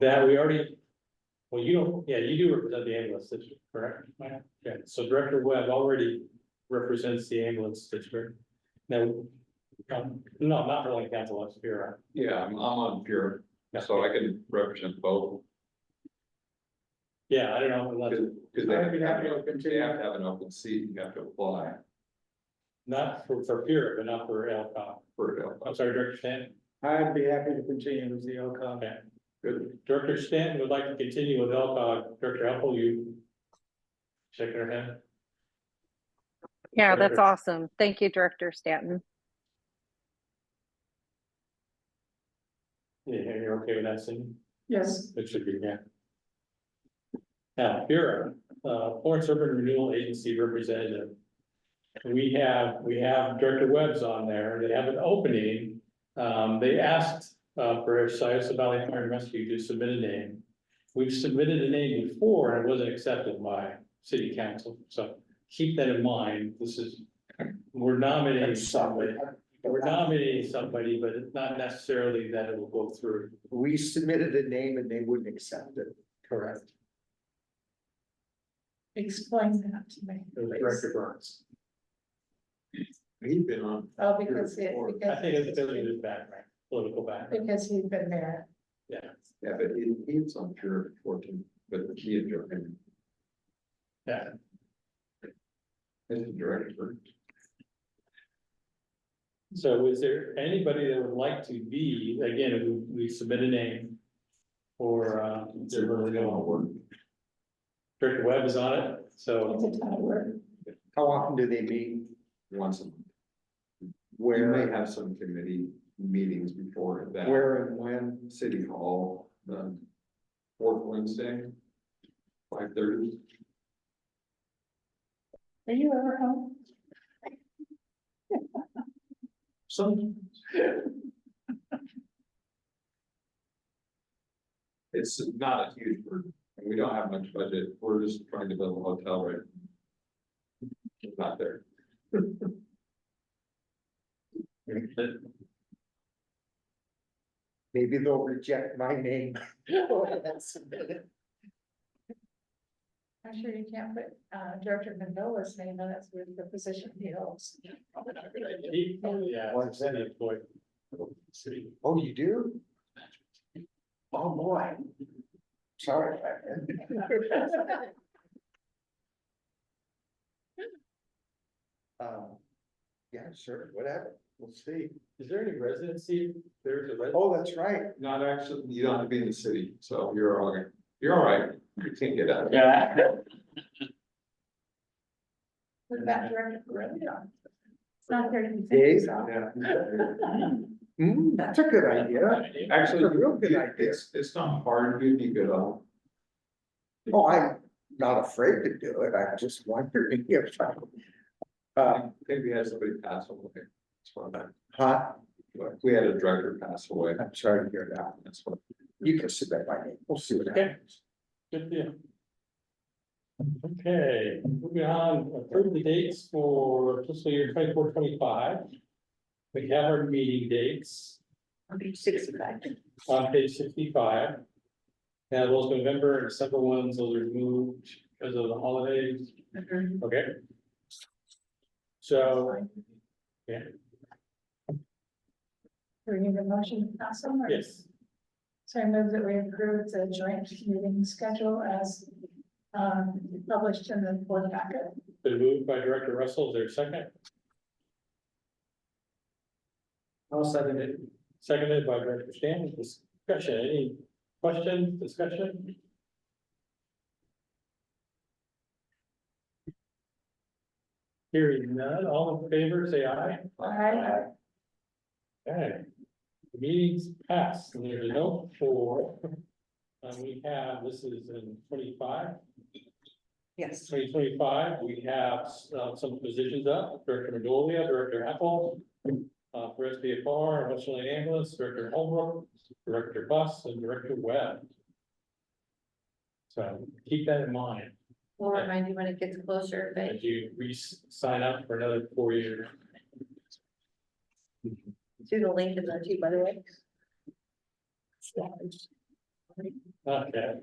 A: That we already, well, you don't, yeah, you do represent the ambulance district, correct? Yeah, so Director Webb already represents the ambulance district. Now, no, not for Lane Council of Spirit.
D: Yeah, I'm on Pure, so I can represent both.
A: Yeah, I don't know, unless,
D: Because they
E: I'd
D: have
E: be
D: to have,
E: happy to
D: they
E: continue.
D: have to have an open seat, you have to apply
A: not for Pure, but not for LCOG.
D: for it.
A: I'm sorry, Director Stanton.
E: I'd be happy to continue as the OCOM.
A: Okay.
D: Good.
A: Director Stanton would like to continue with LCOG. Director Apple, you shaking her head?
B: Yeah, that's
A: Director-
B: awesome. Thank you, Director Stanton.
A: Yeah, you're okay with that, Cindy?
C: Yes,
A: It should be, yeah. Now, Pura, Florence Urban Renewal Agency Representative. We have Director Webb's on there. They have an opening. They asked, for Scioto Valley Fire and Rescue to submit a name. We've submitted a name before and it wasn't accepted by city council, so keep that in mind. This is, we're nominating somebody. We're nominating somebody, but it's not necessarily that it will go through.
I: We submitted a name and they wouldn't accept it.
A: Correct.
C: explain that to me.
A: It was
C: please.
A: Director Burns.
D: He's been on.
C: Oh, because it,
A: I think it's because of his background, political background.
C: because he's been there.
D: Yeah, but he's on Pure before too, but he had joined.
A: Yeah.
D: As the director.
A: So is there anybody that would like to be, again, we submit a name for,
D: They're really gonna work.
A: Director Webb is on it, so
C: It's a ton of work.
I: How often do they meet?
D: Once a month. You
I: Where,
D: may have some committee meetings before that.
I: where and when?
D: City Hall, the fourth Wednesday. 5:30.
C: Are you ever home?
D: Some. It's not a huge burden, and we don't have much budget, we're just trying to build a hotel right. It's not there.
I: Maybe they'll reject my name.
C: I'm sure you can't put, Director Mandela's name on it with the position he holds.
A: yeah,
I: What's that?
A: city employee. City.
I: Oh, you do? Oh, boy. Sorry. Yeah, sure, whatever, we'll see.
A: Is there any residency? There's a resident.
I: Oh, that's right.
D: Not actually, you don't have to be in the city, so you're all right, you can get out.
A: Yeah.
C: What about Director Correa? It's not there to
I: Dave?
C: defend himself.
D: Yeah.
I: That's a good idea.
D: Actually,
I: That's a real good idea.
D: it's not hard, you'd be good on.
I: Oh, I'm not afraid to do it, I'm just wondering if I.
D: Maybe we had somebody pass away. That's what
I: Huh?
D: we had a director pass away.
I: I'm sorry to hear that.
D: That's what.
I: You can submit my name, we'll see what
A: Okay.
I: happens.
A: Good deal. Okay, moving on, approve the dates for fiscal year 24-25. We have our meeting dates
G: On page 65.
A: on page 65. Now, those November and December ones, those are moved because of the holidays. Okay. So, yeah,
C: We need a motion to pass on. or-
A: yes,
C: So I move that we approve the joint meeting schedule as published in the board packet.
A: been moved by Director Russell, is there a second?
E: I'll second it.
A: Seconded by Director Stanton, discussion, any questions, discussion? Hearing none, all in favor, say aye.
C: Aye.
A: Okay. The meeting's passed, and there's a note for, we have, this is in 25,
G: Yes.
A: 2025, we have some positions up, Director Madolia, Director Apple, for SBFR, Western Lane Ambulance, Director Holbrook, Director Bus, and Director Webb. So keep that in mind
G: We'll remind you when it gets closer, but
A: as you sign up for another 4 years.
G: To the link in there too, by the way.
A: Okay.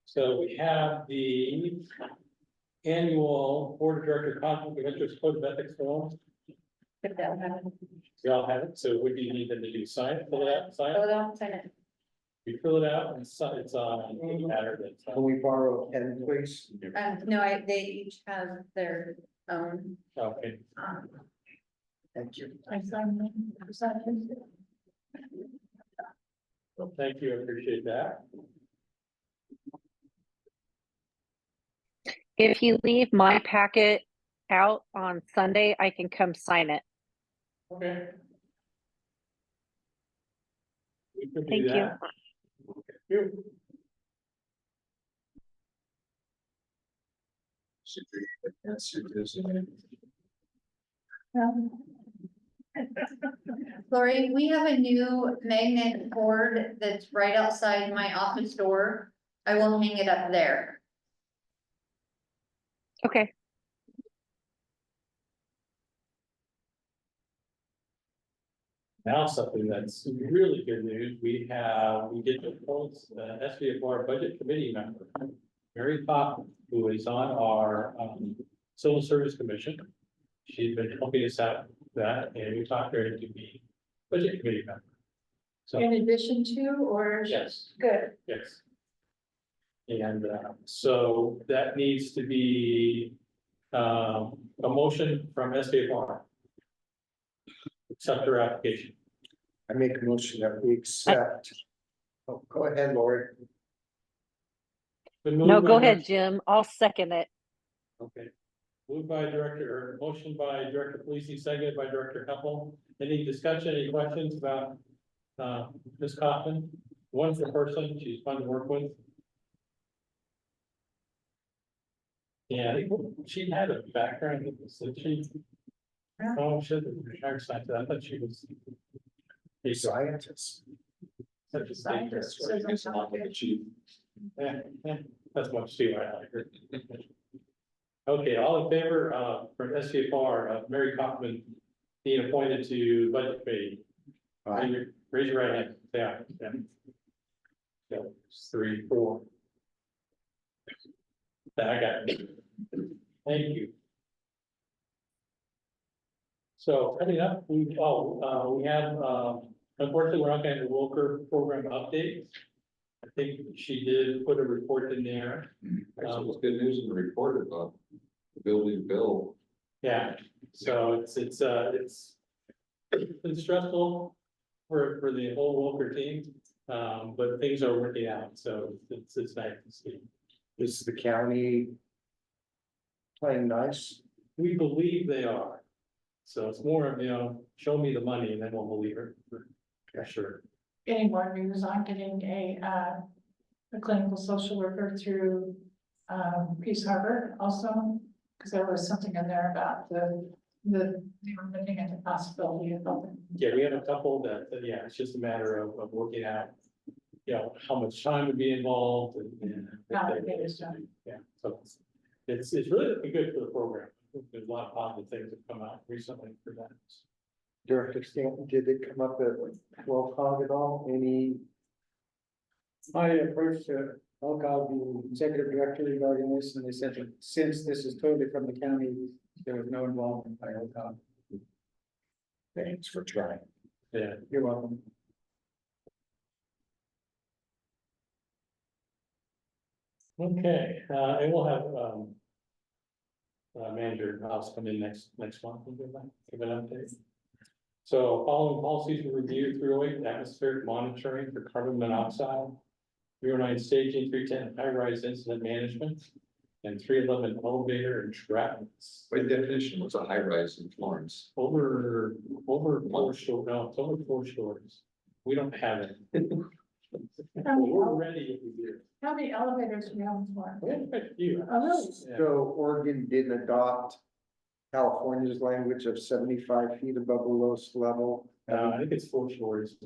A: So we have the annual board of director conflict of interest code of ethics form.
G: If they'll have it.
A: We all have it, so what do you need them to do? Sign it, fill it out, sign
G: Oh,
A: it?
G: they'll sign it.
A: You fill it out and sign, it's on the matter that's.
I: Can we borrow a pen, please?
G: No, they each have their own.
A: Okay,
I: Thank you.
C: I signed it.
A: well, thank you, I appreciate that.
B: If you leave my packet out on Sunday, I can come sign it.
A: Okay. We could do
B: Thank you.
A: that. Thank you.
G: Lori, we have a new magnet board that's right outside my office door. I will hang it up there.
B: Okay.
A: Now something that's really good news, we get to appoint SVFR budget committee member, Mary Pop, who is on our civil service commission. She's been helping us out with that, and we talked her into be budget committee member. So,
C: In addition to, or?
A: yes,
C: Good.
A: yes. And so that needs to be a motion from SVFR. Accept her application.
I: I make a motion that we accept. Oh, go ahead, Lori.
A: Been
B: No,
A: moved
B: go
A: by
B: ahead, Jim. I'll second it.
A: Okay. Moved by director, or motion by Director Polisi, seconded by Director Heppel. Any discussion, any questions about Ms. Kaufman? Wonderful person, she's fun to work with. Yeah, I think she had a background, so she. Oh, she had a retired scientist, I thought she was.
I: A scientist.
A: Such a scientist. Yeah, that's much too, I like her. Okay, all in favor, from SVFR, Mary Kaufman being appointed to budget committee? Raise your right hand, yeah, yeah. So, 3, 4. I got it. Thank you. So, coming up, we have, unfortunately, we're not getting the Wilker program update. I think she did put a report in there.
D: Actually, it's good news in the report about the building bill.
A: Yeah, so it's been stressful for the whole Wilker team, but things are working out, so it's nice to see.
I: Is the county playing nice?
A: We believe they are. So it's more of, show me the money and then we'll believe her, for sure.
C: Any more news on getting a clinical social worker through, Peace Harbor also? Because there was something in there about they were looking at the possibility of helping.
A: Yeah, we have a couple that, yeah, it's just a matter of working out, how much time would be involved and.
C: How to get it done.
A: Yeah, so it's really looking good for the program. There's a lot of positive things that come out recently for that.
I: Director Stanton, did it come up at WLFEA at all? Any?
E: I approached Elcog, the executive director, regarding this, and they said that since this is totally from the county, there was no involvement by Elcog.
I: Thanks for trying.
A: Yeah,
E: You're welcome.
A: okay, and we'll have, manager house come in next month and give an update. So following policies were reviewed, 308 atmospheric monitoring for carbon monoxide, 309 staging, 310 high-rise incident management, and 311 elevator entrapments.
D: By definition, what's a high rise in Florence?
A: Over 4 stories, no, it's over 4 stories. We don't have it. We're ready if we do.
C: How many elevators do we have for?
A: We have quite a few.
C: Oh, really?
A: Yeah.
I: So Oregon didn't adopt California's language of 75 feet above the lowest level.
A: I think it's 4 stories.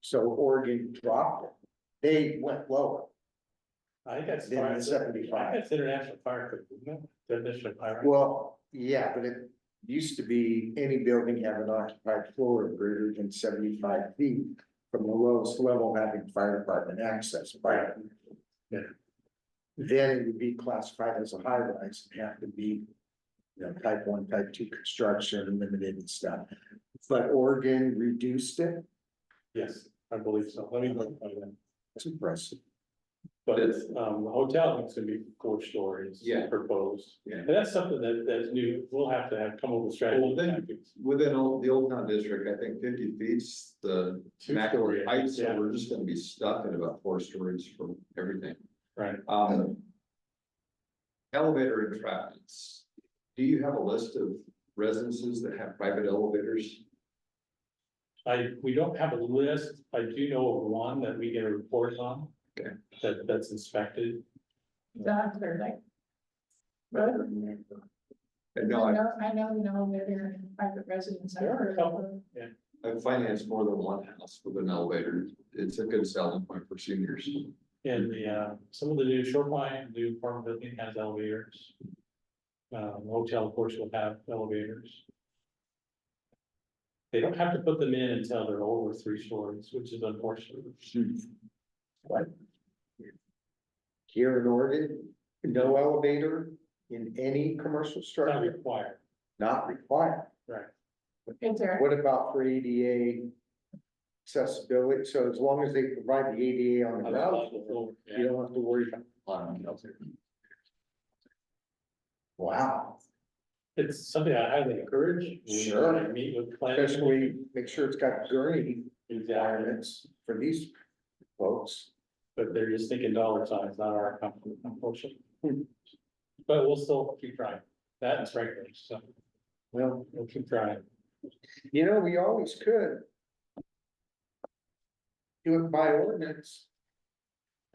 I: So Oregon dropped it. They went lower.
A: I think that's
I: Then
A: fire.
I: 75.
A: I think that's international fire code, isn't it? Definition of fire.
I: Well, yeah, but used to be any building have an occupied floor greater than 75 feet from the lowest level having fire department access, right?
A: Yeah.
I: Then it would be classified as a high rise and have to be, you know, type 1, type 2 construction, limited and stuff. But Oregon reduced it.
A: Yes, I believe so. Let me look at that.
I: That's impressive.
A: But it's, the hotel is gonna be 4 stories.
D: Yeah.
A: Proposed.
D: Yeah.
A: And that's something that's new. We'll have to come up with strategy.
D: Well, then, within the Old Town District, I think 50 feet's the
A: 2
D: maximum
A: story,
D: height, so
A: yeah.
D: we're just gonna be stuck at about 4 stories for everything.
A: Right.
D: Elevator entrapments. Do you have a list of residences that have private elevators?
A: We don't have a list. I do know of one that we get a report on.
D: Okay.
A: That's inspected.
C: That clear, like. But
D: And no,
C: I know that they're in private residence.
A: There are a couple.
D: I've financed more than one house with an elevator. It's a good selling point for seniors.
A: And some of the new Shoreline, new apartment building has elevators. Hotel, of course, will have elevators. They don't have to put them in until they're over 3 stories, which is unfortunate.
I: Here in Oregon, no elevator in any commercial
A: It's not
I: structure,
A: required,
I: not required.
A: right?
C: Is there,
I: What about for ADA accessibility? So as long as they provide the ADA on the ground floor, you
A: Yeah.
I: don't have to worry about. Wow,
A: It's something I highly encourage. when
I: Sure.
A: I meet with planners.
I: especially make sure it's got gurney
A: Exactly,
I: requirements for these folks.
A: but they're just thinking dollar signs, not our company, unfortunately. But we'll still keep trying. That and sprinklers, so
I: Well,
A: we'll keep trying.
I: you know, we always could do it by ordinance.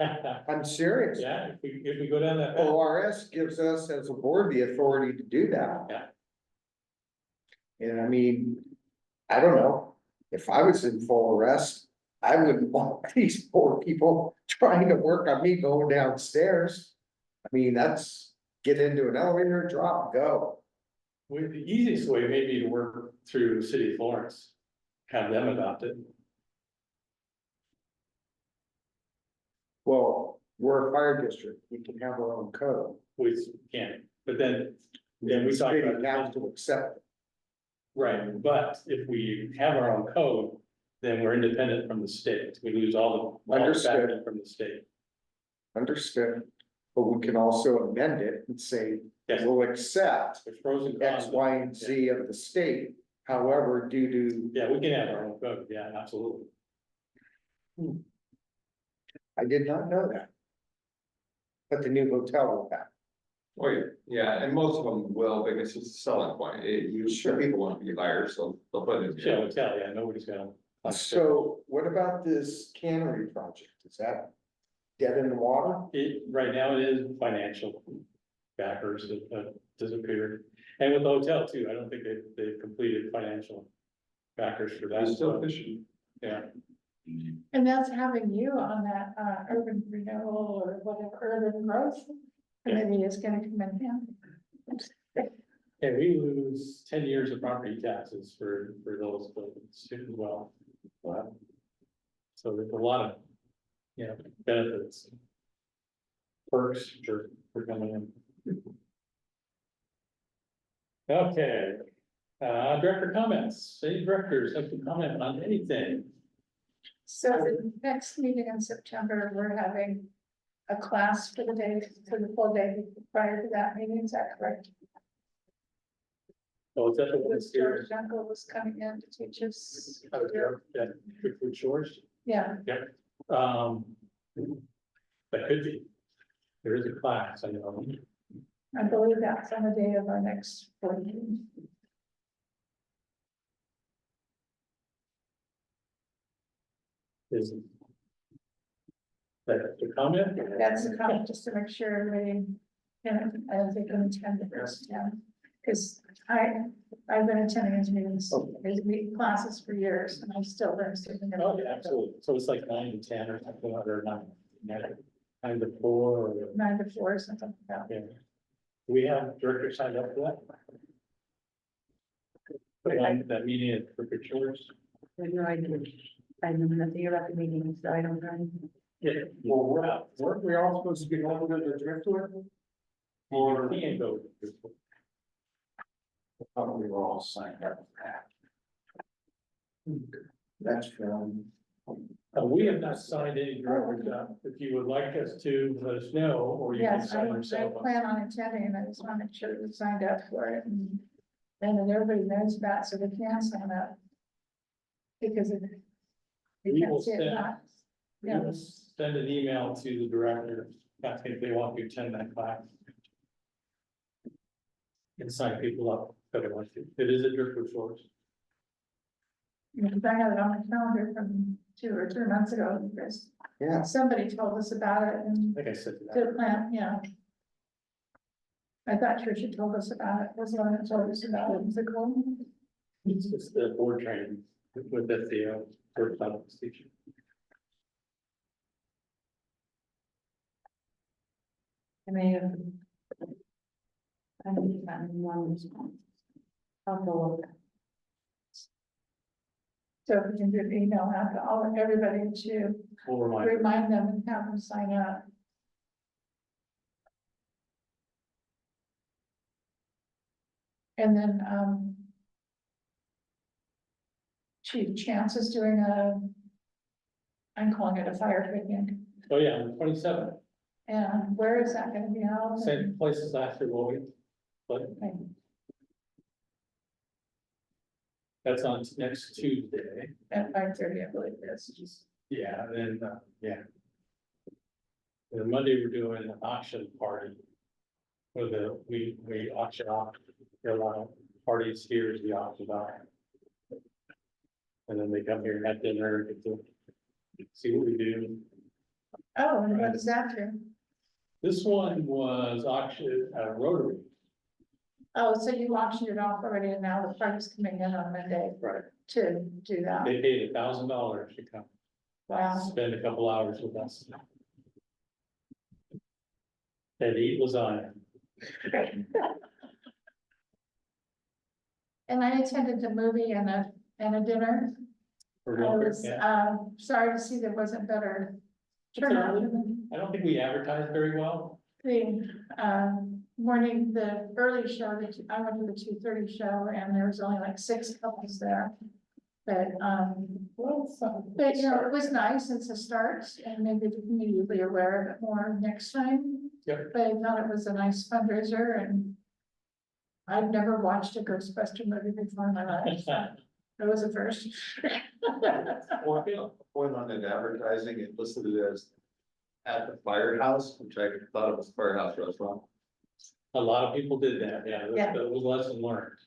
A: Yeah,
I: I'm serious.
A: if we go down that path.
I: ORS gives us as a board the authority to do that.
A: Yeah.
I: And I mean, I don't know, if I was in full arrest, I wouldn't want these poor people trying to work on me going downstairs. I mean, that's get into an elevator, drop, go.
A: Well, the easiest way may be to work through the city of Florence, have them adopt it.
I: Well, we're a fire district, we can have our own code.
A: We can't, but then
I: Then
A: we
I: the
A: talk
I: city
A: about.
I: has to accept it.
A: Right, but if we have our own code, then we're independent from the state. We lose all the
I: Understood.
A: backing from the state.
I: Understood, but we can also amend it and say,
A: Yes,
I: we'll accept
A: there's pros and
I: X,
A: cons.
I: Y, and Z of the state. However, due to,
A: Yeah, we can have our own code. Yeah, absolutely.
I: I did not know that. But the new hotel will have.
D: Oh, yeah, and most of them will, because it's a selling point. Sure, people want to be higher, so they'll put it
A: Show
D: in.
A: and tell, yeah, nobody's gonna.
I: So what about this cannery project? Is that dead in the water?
A: Right now it is financial backers that disappeared. And with the hotel too, I don't think they've completed financial backers for that.
D: It's still
A: so,
D: fishing.
A: Yeah,
C: and that's having you on that, urban renewal or whatever, urban growth committee is gonna come in handy.
A: and we lose 10 years of property taxes for those buildings too as well. Wow. So there's a lot of, you know, benefits. Perks for coming in. Okay, director comments, any directors have to comment on anything?
C: So the next meeting in September, we're having a class for the day, for the full day prior to that meeting, is that correct?
A: Oh, is that the one
C: Was
A: here?
C: George Jungle was coming in to teach us.
A: Yeah, Food Shores?
C: Yeah,
A: That could be. There is a class, I know.
C: I believe that's on the day of our next board meeting.
A: Is that the comment?
C: That's the comment, just to make sure everybody, I don't think I'm attending this, yeah. Because I've been attending these meetings, these meeting classes for years, and I still learn something.
A: Oh, yeah, absolutely. So it's like 9 to 10 or something, or 9 to 4 or.
C: 9 to 4 or something like that.
A: Yeah. Do we have director signed up for that? That meeting at Crooked Shores.
G: I have no idea. I know nothing about the meetings, so I don't know.
A: Yeah.
E: Well, weren't we all supposed to be going to the driftwood?
A: Or he can go.
E: I thought we were all signed up for that. That's from.
A: We have not signed any directors up. If you would like us to, let us know, or you can
C: Yes, I
A: sign yourself up.
C: plan on attending, and I just want to make sure we signed up for it, and that everybody knows about, it so they can sign up. Because if
A: We
C: we
A: will
C: can't see it,
A: send-
C: not.
A: We
C: Yeah,
A: will send an email to the director, asking if they want to attend that class. And sign people up, if they want to. It is at Driftwood Shores.
C: because I had it on my calendar from 2 or 3 months ago, because
I: Yeah.
C: somebody told us about it, and
A: Like I said, that.
C: did plan, yeah. I thought Tricia told us about it, was the one that told us about it, was it cool?
A: It's just the board training with the first time teacher.
G: I may have. I haven't gotten one response. I'll go look.
C: So if we can do an email out to everybody to
A: We'll remind you.
C: remind them and have them sign up. And then, Chief Chance is doing I'm calling it a fire picnic,
A: Oh, yeah, on the 27th,
C: and where is that gonna be held?
A: same place as last year, will we? But
C: Okay.
A: that's on next Tuesday.
C: At 5:30, I believe it is.
A: Yeah, and then, yeah. And then Monday, we're doing an auction party. Where we auction off, there are a lot of parties here is the auction off. And then they come here and have dinner, get to see what we do.
C: Oh, and what is that through?
A: This one was auction, Rotary.
C: Oh, so you auctioned it off already, and now the party's coming in on Monday
A: Right.
C: to do that.
A: They paid $1,000 to come
C: Wow.
A: spend a couple hours with us. And eat lasagna.
C: And I attended the movie and a dinner.
A: For
C: I
A: Rotary,
C: was,
A: yeah.
C: sorry to see there wasn't better
A: It's
C: turnout.
A: early. I don't think we advertised very well.
C: The, morning, the early show, I went to the 2:30 show, and there was only like 6 couples there. But, but, you know, it was nice, it's a start, and maybe the community will be aware of it more next time.
A: Yep.
C: But I thought it was a nice fundraiser, and I've never watched a Ghostbuster movie before in my life, so it was a first.
D: Point on it advertising, it listed it as at the firehouse, which I thought it was firehouse restaurant.
A: A lot of people did that, yeah,
C: Yeah.
A: that was a lesson learned.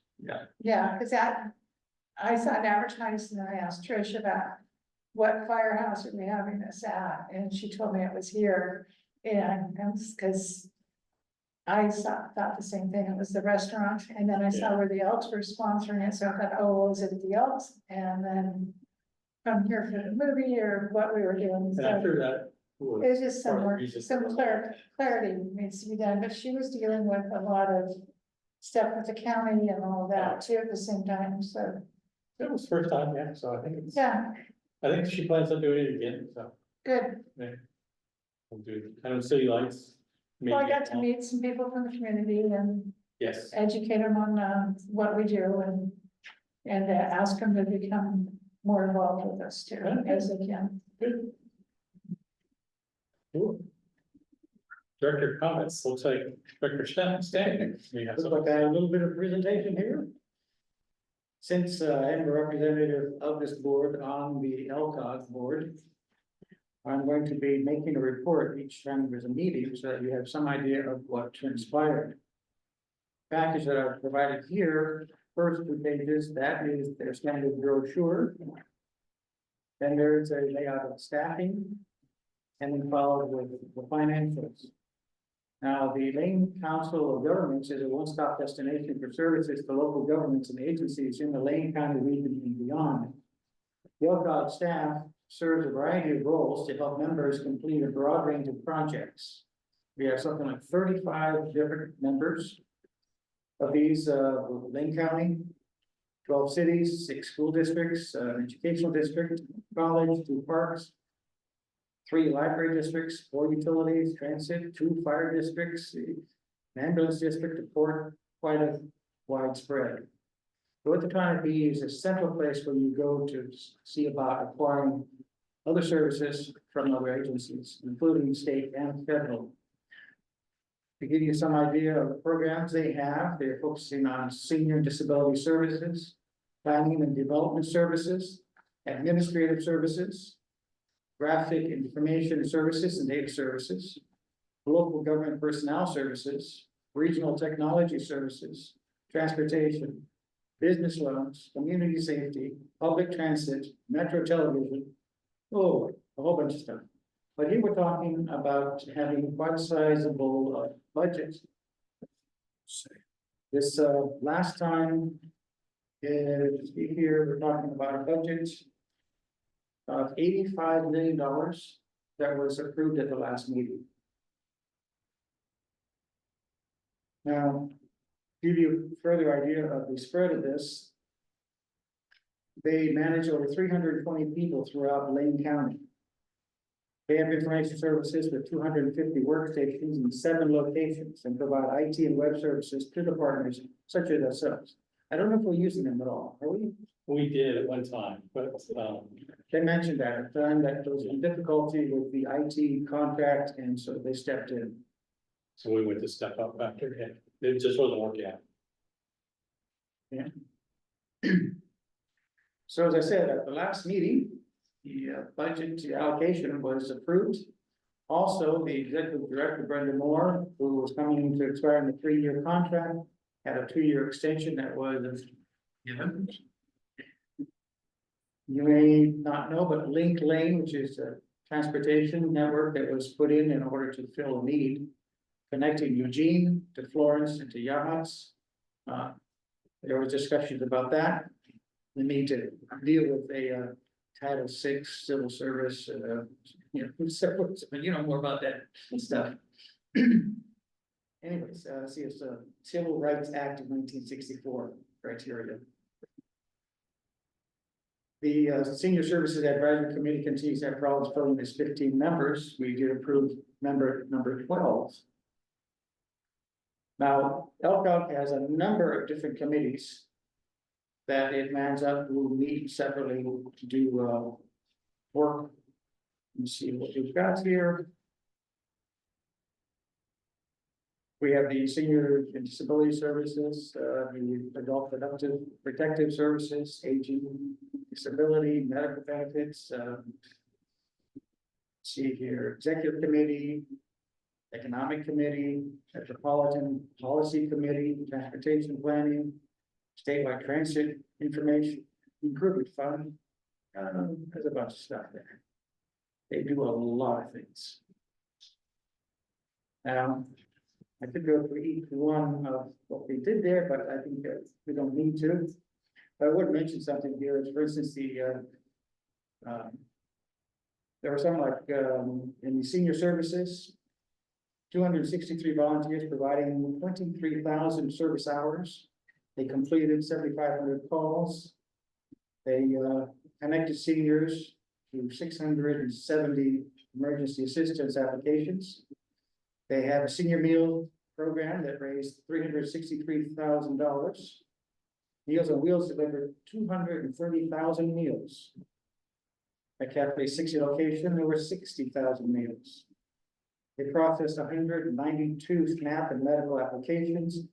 C: Yeah, because I saw it advertised, and I asked Trish about what firehouse are we having this at, and she told me it was here. And that's because I thought the same thing, it was the restaurant, and then I saw where the Elks were sponsoring it, so I thought, oh, is it the Elks? And then come here for the movie or what we were doing,
A: And
C: so
A: after that, was
C: it was just
A: part
C: some
A: of the
C: more,
A: reason
C: some
A: for-
C: clarity needs to be done, but she was dealing with a lot of stuff with the county and all of that too at the same time, so,
A: it was first time, yeah, so I think it's,
C: yeah,
A: I think she plans on doing it again, so.
C: good.
A: We'll do, kind of city lights.
C: Well, I
A: maybe.
C: got to meet some people from the community and
A: Yes,
C: educate them on, what we do and ask them to become more involved with us too, as they can.
A: good. Cool. Director comments, looks like Director Stanton. We have
E: Looks
A: some-
E: like I have a little bit of presentation here. Since I am a representative of this board on the LCOG board, I'm going to be making a report each time there's a meeting, so that you have some idea of what transpired. Package that I've provided here, first 2 pages, that is their standard brochure. Then there's a layout of staffing, and then followed with the financials. Now, the Lane Council of Governments is a one-stop destination for services to local governments and agencies in the Lane County region and beyond. The LCOG staff serves a variety of roles to help members complete a broad range of projects. We have something like 35 different members of these, Lane County, 12 cities, 6 school districts, an educational district, college, 2 parks, 3 library districts, 4 utilities, transit, 2 fire districts, an ambulance district, a port, quite a widespread. So what they're trying to be is a central place where you go to see about acquiring other services from other agencies, including state and federal. To give you some idea of the programs they have, they're focusing on senior disability services, planning and development services, administrative services, graphic information services and data services, local government personnel services, regional technology services, transportation, business loans, community safety, public transit, metro television, oh, a whole bunch of stuff. But here we're talking about having quite a sizable budget. This last time is here, we're talking about a budget of $85 million that was approved at the last meeting. Now, to give you a further idea of the spread of this, they manage over 320 people throughout Lane County. They have information services with 250 workstations in 7 locations and provide IT and web services to the partners such as ourselves. I don't know if we're using them at all, are we?
A: We did at one time, but,
E: They mentioned that at the time that there was some difficulty with the IT contract, and so they stepped in.
A: so we went to step up after it. It just wasn't working out.
E: So as I said, at the last meeting, the budget allocation was approved. Also, the executive director, Brenda Moore, who was coming to expire in a 3-year contract, had a 2-year extension that was given. You may not know, but Link Lane, which is a transportation network that was put in order to fill a need, connecting Eugene to Florence and to Yahats. There was discussions about that. The need to deal with a Title VI civil service, separate, but you know more about that stuff. Anyways, see, it's a Civil Rights Act of 1964 criteria. The Senior Services Advisory Committee continues to have problems filling its 15 members. We did approve member number 12. Now, LCOG has a number of different committees that it mans up who meet separately to do work. Let's see what we've got here. We have the Senior and Disability Services, the Adult Protective Services, Aging, Disability, Medical Benefits. See here, Executive Committee, Economic Committee, Metropolitan Policy Committee, Transportation Planning, Statewide Transit Information Improvement Fund. There's a bunch of stuff there. They do a lot of things. I could go through each one of what we did there, but I think that we don't need to. But I would mention something here, for instance, there were some like in the senior services, 263 volunteers providing 23,000 service hours. They completed 7,500 calls. They connected seniors to 670 emergency assistance applications. They have a senior meal program that raised $363,000. Meals on Wheels delivered 230,000 meals. At Cafe 60 location, there were 60,000 meals. They processed 192 SNAP and medical applications,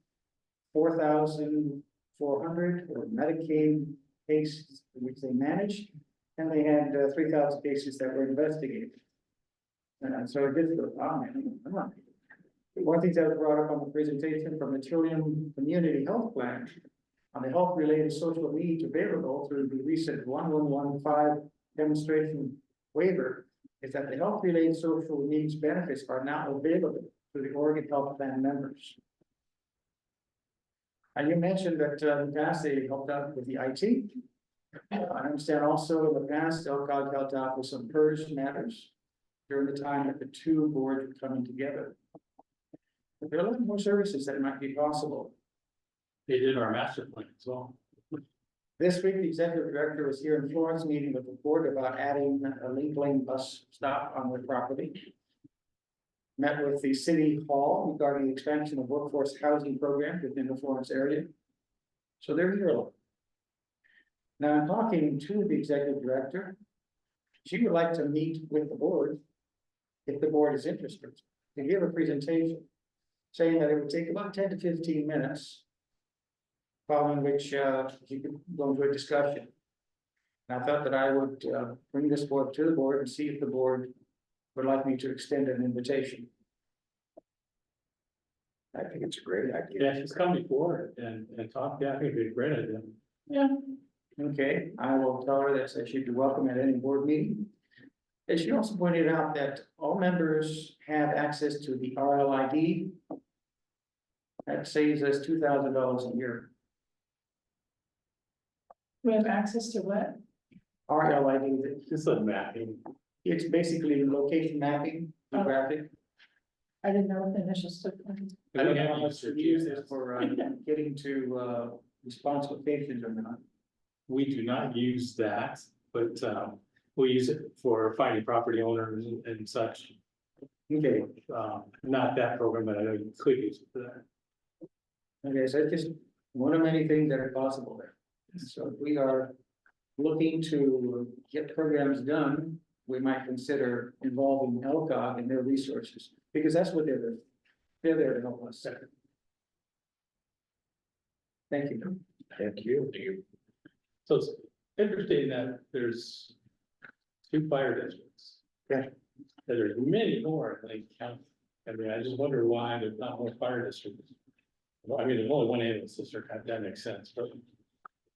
E: 4,400 for Medicaid cases which they managed, and they had 3,000 cases that were investigated. So it did go on. One thing that was brought up on the presentation from the Trillium Community Health Plan on the health-related social needs available through the recent 1115 demonstration waiver is that the health-related social needs benefits are now available to the Oregon Health Plan members. And you mentioned that in the past they helped out with the IT. I understand also in the past, LCOG helped out with some PERS matters during the time that the 2 boards were coming together. But there are a lot more services that might be possible.
A: They did our master plan as well.
E: This week, the executive director was here in Florence meeting with the board about adding a Link Lane bus stop on their property. Met with the city hall regarding the expansion of workforce housing program within the Florence area. So they're here. Now, I'm talking to the executive director. She would like to meet with the board, if the board is interested, to give a presentation, saying that it would take about 10 to 15 minutes. Following which, you could go into a discussion. And I thought that I would, bring this board to the board and see if the board would like me to extend an invitation.
I: I think it's a great idea.
A: Yeah, she's come before and talked, yeah, I think it'd be a great idea.
C: Yeah,
E: Okay, I will tell her that she'd be welcome at any board meeting. And she also pointed out that all members have access to the RLID. That saves us $2,000 a year.
C: we have access to what?
E: RLID,
A: Just a mapping.
E: it's basically location mapping, geographic.
C: I didn't know what the initial stood for.
E: I don't know how much to use this for, getting to, response locations or not.
A: We do not use that, but we use it for finding property owners and such.
E: Okay,
A: Not that program, but I know you could use it for that.
E: okay, so it's just one of many things that are possible there. So if we are looking to get programs done, we might consider involving LCOG and their resources, because that's what they're there. They're there to help us. Thank you.
I: Thank you.
A: So it's interesting that there's 2 fire districts.
I: Yeah.
A: That there's many more in Lake County. I mean, I just wonder why there's not more fire districts. Well, I mean, there's only one ambulance district, that makes sense, but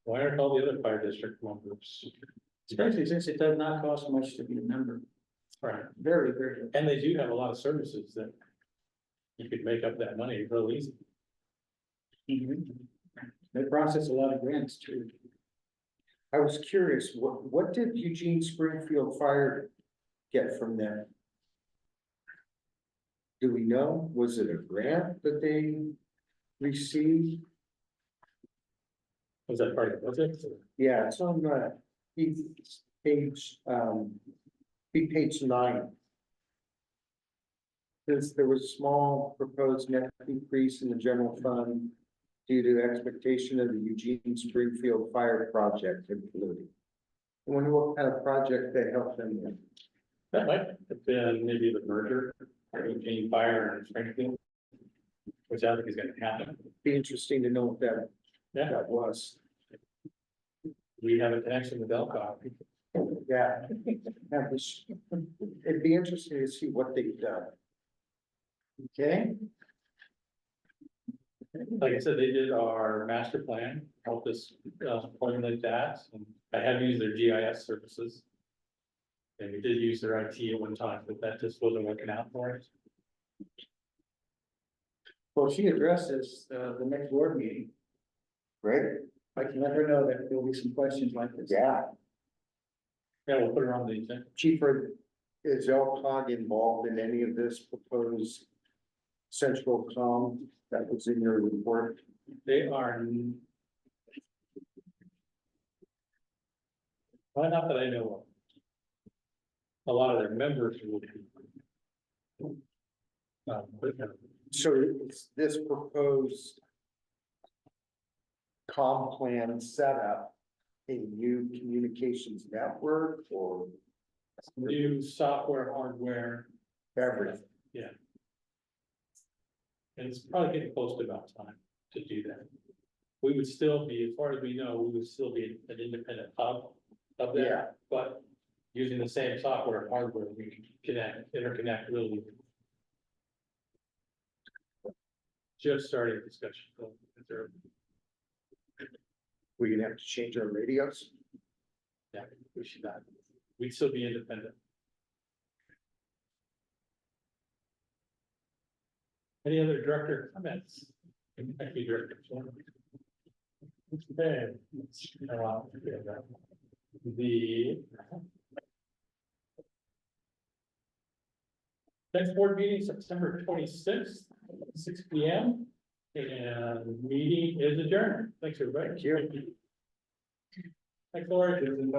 A: why aren't all the other fire district members?
E: Especially since it does not cost much to be a member.
A: Right,
E: Very, very.
A: and they do have a lot of services that you could make up that money real easy.
E: They process a lot of grants too.
I: I was curious, what did Eugene Springfield Fire get from them? Do we know? Was it a grant that they received?
A: Was that part of the project?
I: Yeah, it's on page 9. Since there was a small proposed net increase in the general fund due to expectation of the Eugene Springfield Fire Project including. I wonder what kind of project they helped them with.
A: That might have been maybe the merger, Eugene Fire and Springfield. Which I think is gonna happen.
I: Be interesting to know what that
A: Yeah,
I: was.
A: we have a connection with Elcott.
I: Yeah. It'd be interesting to see what they've done.
E: Okay,
A: Like I said, they did our master plan, helped us formulate that, and I have used their GIS services. And we did use their IT at one time, but that just wasn't working out for us.
E: well, she addresses the next board meeting.
I: Great.
E: I can let her know that there'll be some questions like this.
I: Yeah.
A: Yeah, we'll put her on the agenda.
I: Chief, is LCOG involved in any of this proposed central comm that was in your report?
A: They are. Well, not that I know of. A lot of their members will be. But,
I: So is this proposed comm plan set up a new communications network or
A: new software, hardware,
I: everything?
A: and it's probably getting close to about time to do that. We would still be, as far as we know, we would still be an independent hub of that,
I: Yeah.
A: but using the same software and hardware, we can interconnect really. Just starting discussion.
I: We're gonna have to change our radios?
A: Yeah, we should not, we'd still be independent. Any other director comments? Thank you, Director. Okay. The next board meeting, September 26th, 6 p.m. And meeting is adjourned. Thanks, everybody.
I: Thank you.
A: Thanks, Lori.